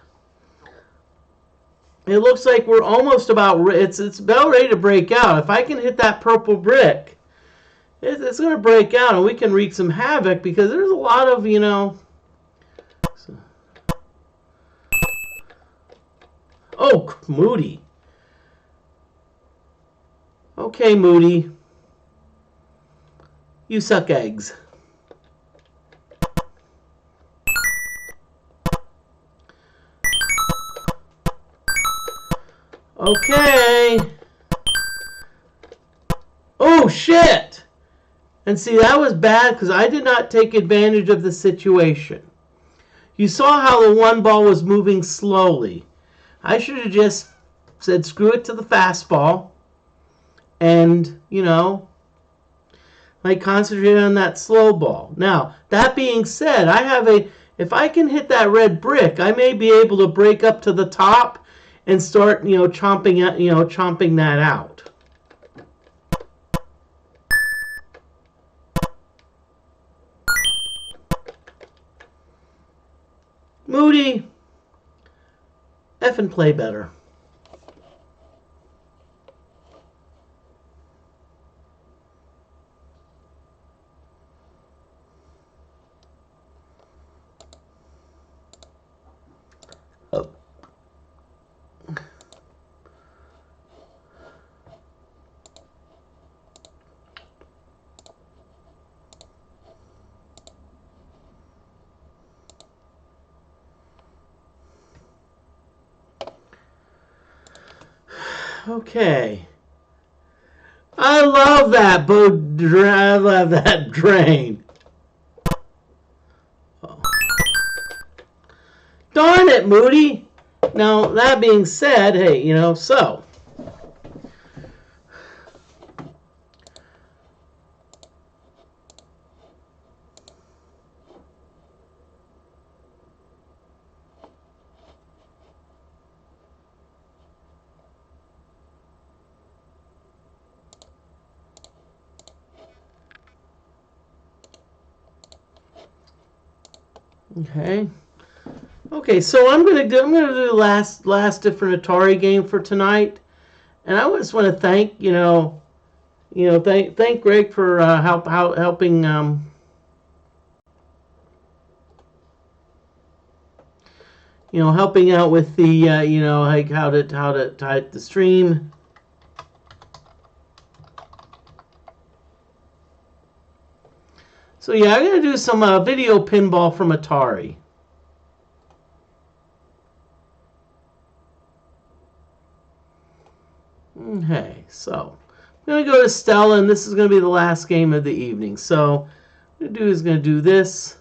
it looks like we're almost about, it's about ready to break out. If I can hit that purple brick, it's going to break out and we can wreak some havoc because there's a lot of, Oh, Moody. Okay, Moody. You suck eggs. Okay. Oh, shit! And see, that was bad because I did not take advantage of the situation. You saw how the one ball was moving slowly. I should have just said screw it to the fastball and, you know, like concentrate on that slow ball. Now, that being said, if I can hit that red brick, I may be able to break up to the top and start, chomping that out. Moody, effing play better. Oh. Okay. I love that I love that drain. Oh. Darn it, Moody. Now, that being said, hey, so. Okay, so I'm gonna do the last different Atari game for tonight, and I just want to thank thank Greg for helping helping out with the like how to type the stream. So yeah, I'm gonna do some video pinball from Atari. Okay, so I'm going to go to Stella, and this is going to be the last game of the evening. So what I'm going to do this.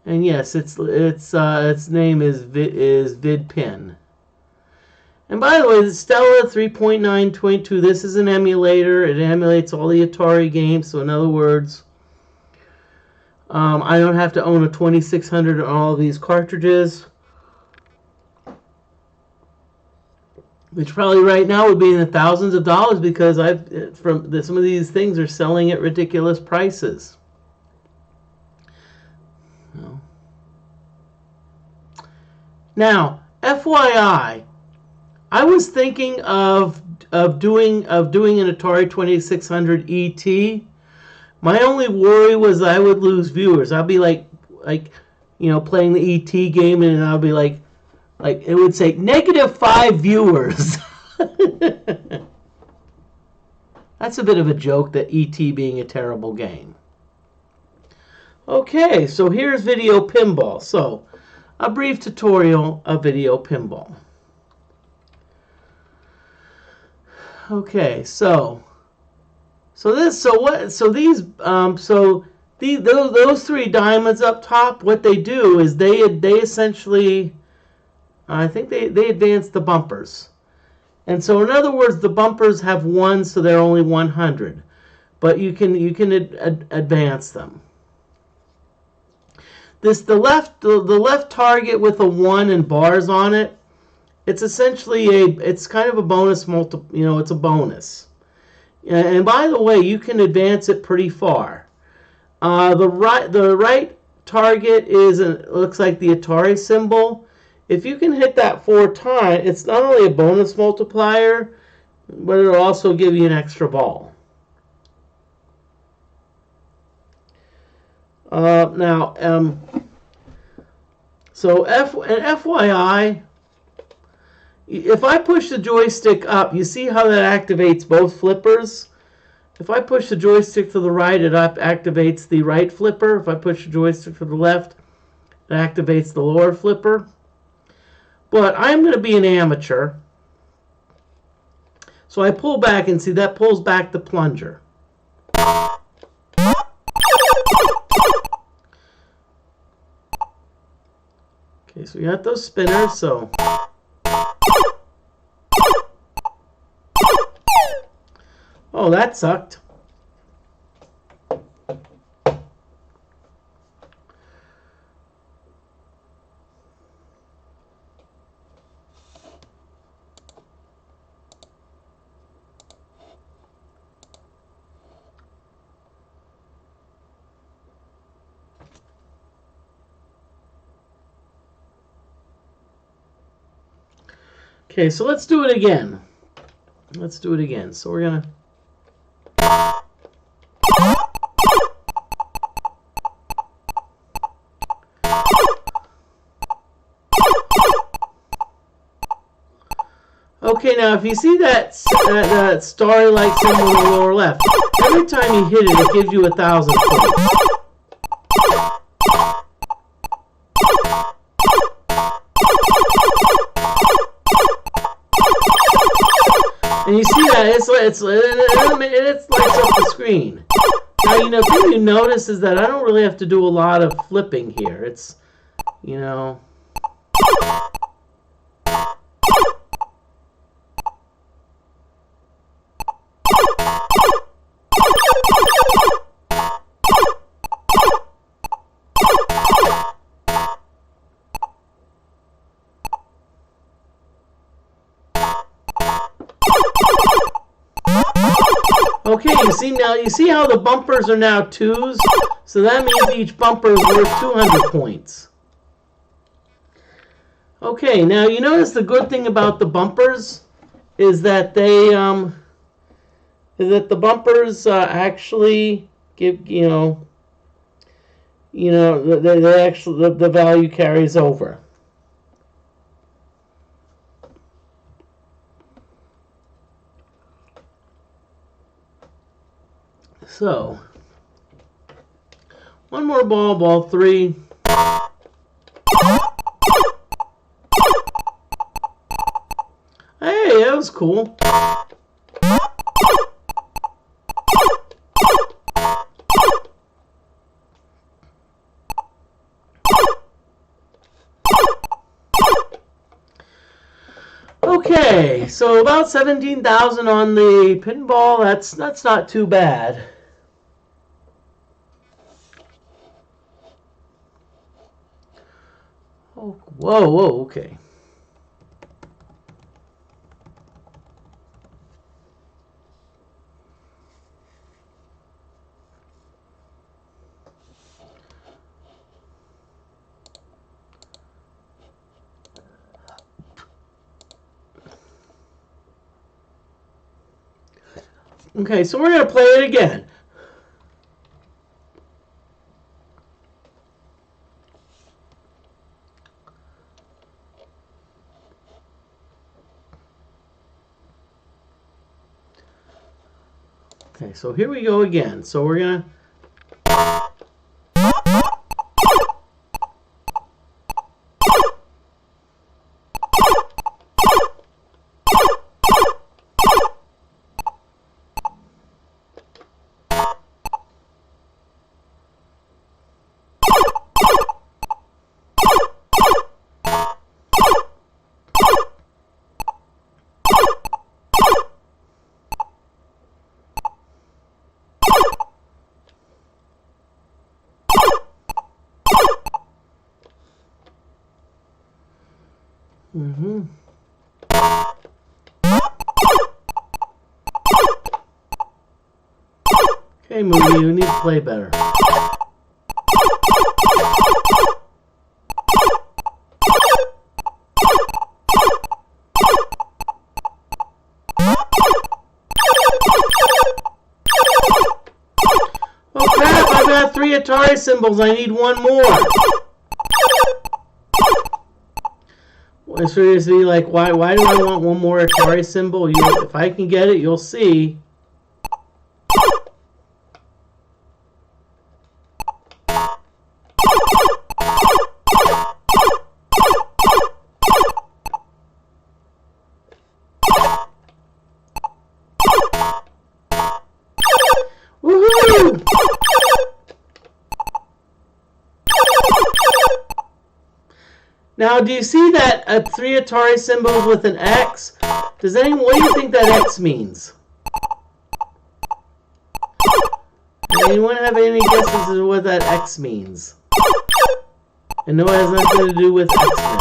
And yes, its name is VidPin. And by the way, the Stella 3.922, this is an emulator. It emulates all the Atari games. So in other words, I don't have to own a 2600 on all of these cartridges. Which probably right now would be in the thousands of dollars because some of these things are selling at ridiculous prices. Now, FYI, I was thinking of doing an Atari 2600 ET. My only worry was I would lose viewers. I'd be like playing the ET game, and I'll be like it would say -5 viewers. That's a bit of a joke, that ET being a terrible game. Okay, so here's video pinball. So, a brief tutorial of video pinball. Okay, those three diamonds up top, what they do is they essentially, I think they advance the bumpers. And so in other words, the bumpers have 1, so they're only 100. But you can advance them. The left target with a 1 and bars on it, it's essentially it's kind of a bonus it's a bonus. And by the way, you can advance it pretty far. The right target looks like the Atari symbol. If you can hit that 4 times, it's not only a bonus multiplier, but it'll also give you an extra ball. So FYI, if I push the joystick up, you see how that activates both flippers? If I push the joystick to the right, it activates the right flipper. If I push the joystick to the left, it activates the lower flipper. But I'm going to be an amateur. So I pull back and see that pulls back the plunger. Okay, so we got those spinners, so... Oh, that sucked. Okay, so let's do it again. Let's do it again. So we're going to... Okay, now if you see that starry-like symbol in the lower left, every time you hit it, it gives you 1,000 points. And you see that it lights up the screen. Now, the thing you notice is that I don't really have to do a lot of flipping here. It's, Okay, you see how the bumpers are now 2s? So that means each bumper is worth 200 points. Okay, now you notice the good thing about the bumpers is that they the bumpers actually give they actually the value carries over. So, one more ball 3. Hey, that was cool. Okay, so about 17,000 on the pinball. That's not too bad. Oh, whoa, okay. Okay, so we're going to play it again. Okay, so here we go again. So we're going to... Okay, Moody, you need to play better. Oh crap, I've got 3 Atari symbols. I need one more. seriously, like, why do I want one more Atari symbol? If I can get it, you'll see. Woohoo! Now, do you see that 3 Atari symbols with an X? What do you think that X means? Anyone have any guesses as to what that X means? And no, it has nothing to do with X-Men.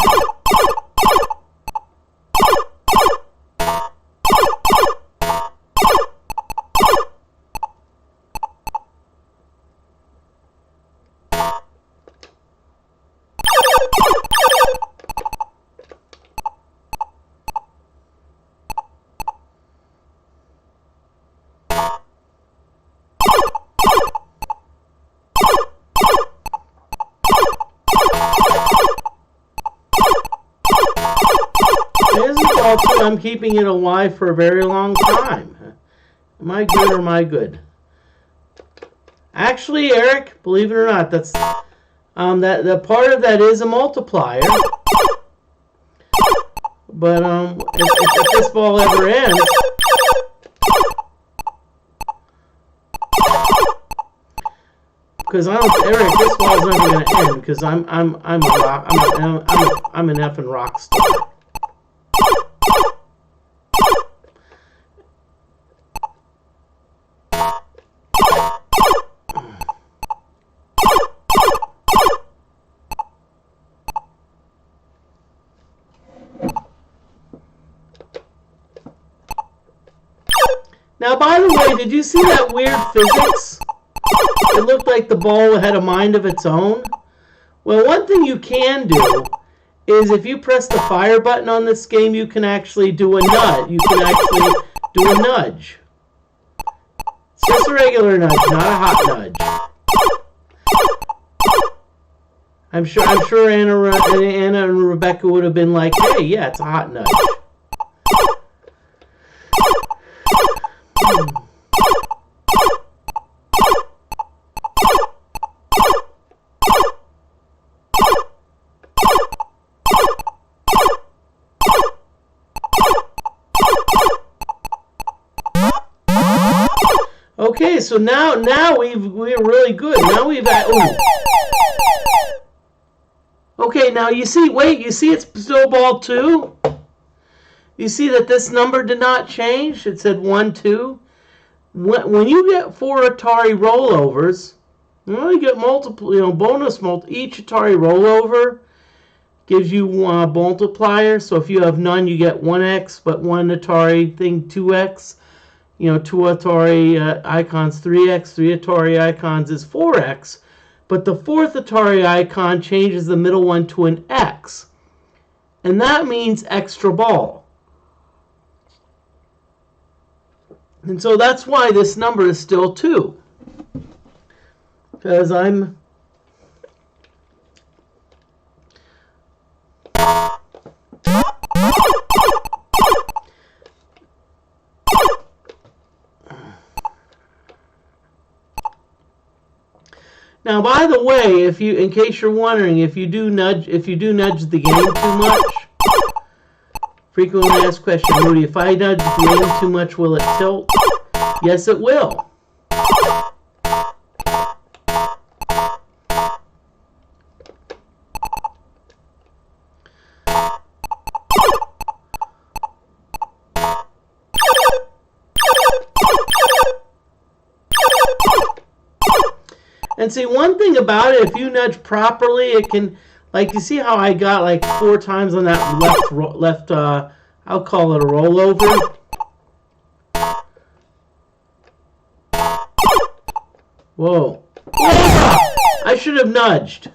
I'm keeping it alive for a very long time. Am I good or am I good? Actually, Eric, believe it or not, that's that the part of that is a multiplier. But if this ball ever ends, because Eric, this ball's never going to end because I'm an effing rock star. Now, by the way, did you see that weird physics? It looked like the ball had a mind of its own. Well, one thing you can do is if you press the fire button on this game, you can actually do a nudge. You can actually do a nudge. It's just a regular nudge, not a hot nudge. I'm sure Anna and Rebecca would have been like, hey, yeah, it's a hot nudge. Okay, so now we're really good. Now we've got. Ooh. Okay, now you see it's still ball 2. You see that this number did not change. It said 1, 2. When you get 4 Atari rollovers, you only get bonus each Atari rollover gives you one multiplier. So if you have none, you get 1x, but one Atari thing 2x. 2 Atari icons 3x, 3 Atari icons is 4x, but the 4th Atari icon changes the middle one to an X, and that means extra ball. And so that's why this number is still 2, because I'm Now, by the way, in case you're wondering, if you do nudge the game too much, frequently asked question, Rudy, if I nudge the game too much, will it tilt? Yes, it will. And see, one thing about it, if you nudge properly, it can, like, you see how I got like 4 times on that left I'll call it a rollover. Whoa. I should have nudged.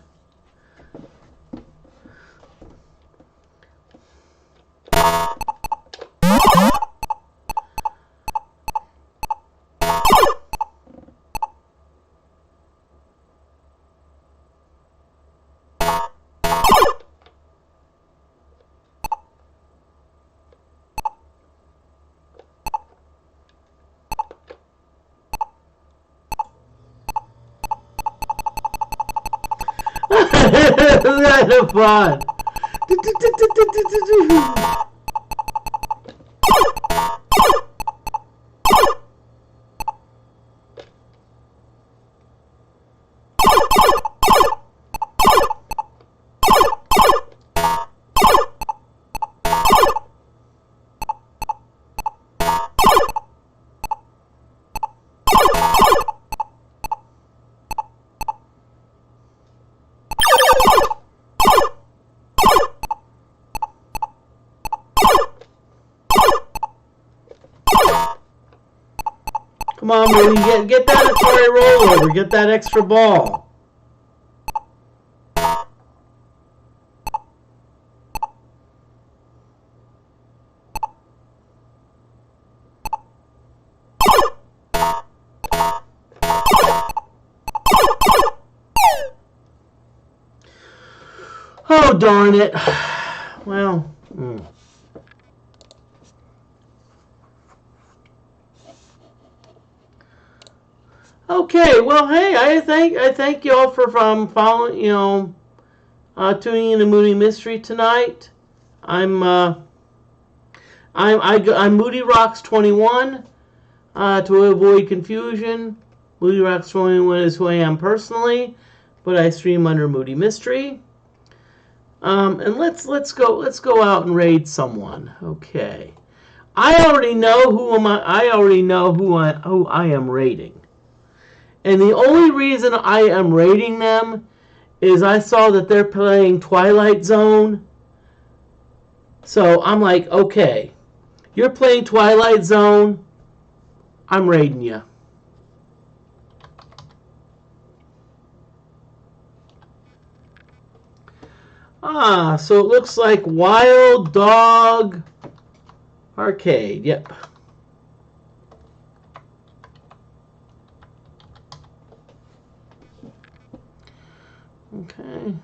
kind of fun. Come on, Moody, get that Atari rollover. Get that extra ball. Oh, darn it. Well, Okay, well, hey, I thank y'all for following, tuning in to Moody Mystery tonight. I'm Moody Rocks 21. To avoid confusion, Moody Rocks 21 is who I am personally, but I stream under Moody Mystery. And let's go out and raid someone. Okay, I already know who I am raiding. And the only reason I am rating them is I saw that they're playing Twilight Zone. So I'm like, okay, you're playing Twilight Zone, I'm raiding you. So it looks like Wild Dog Arcade. Yep. Okay.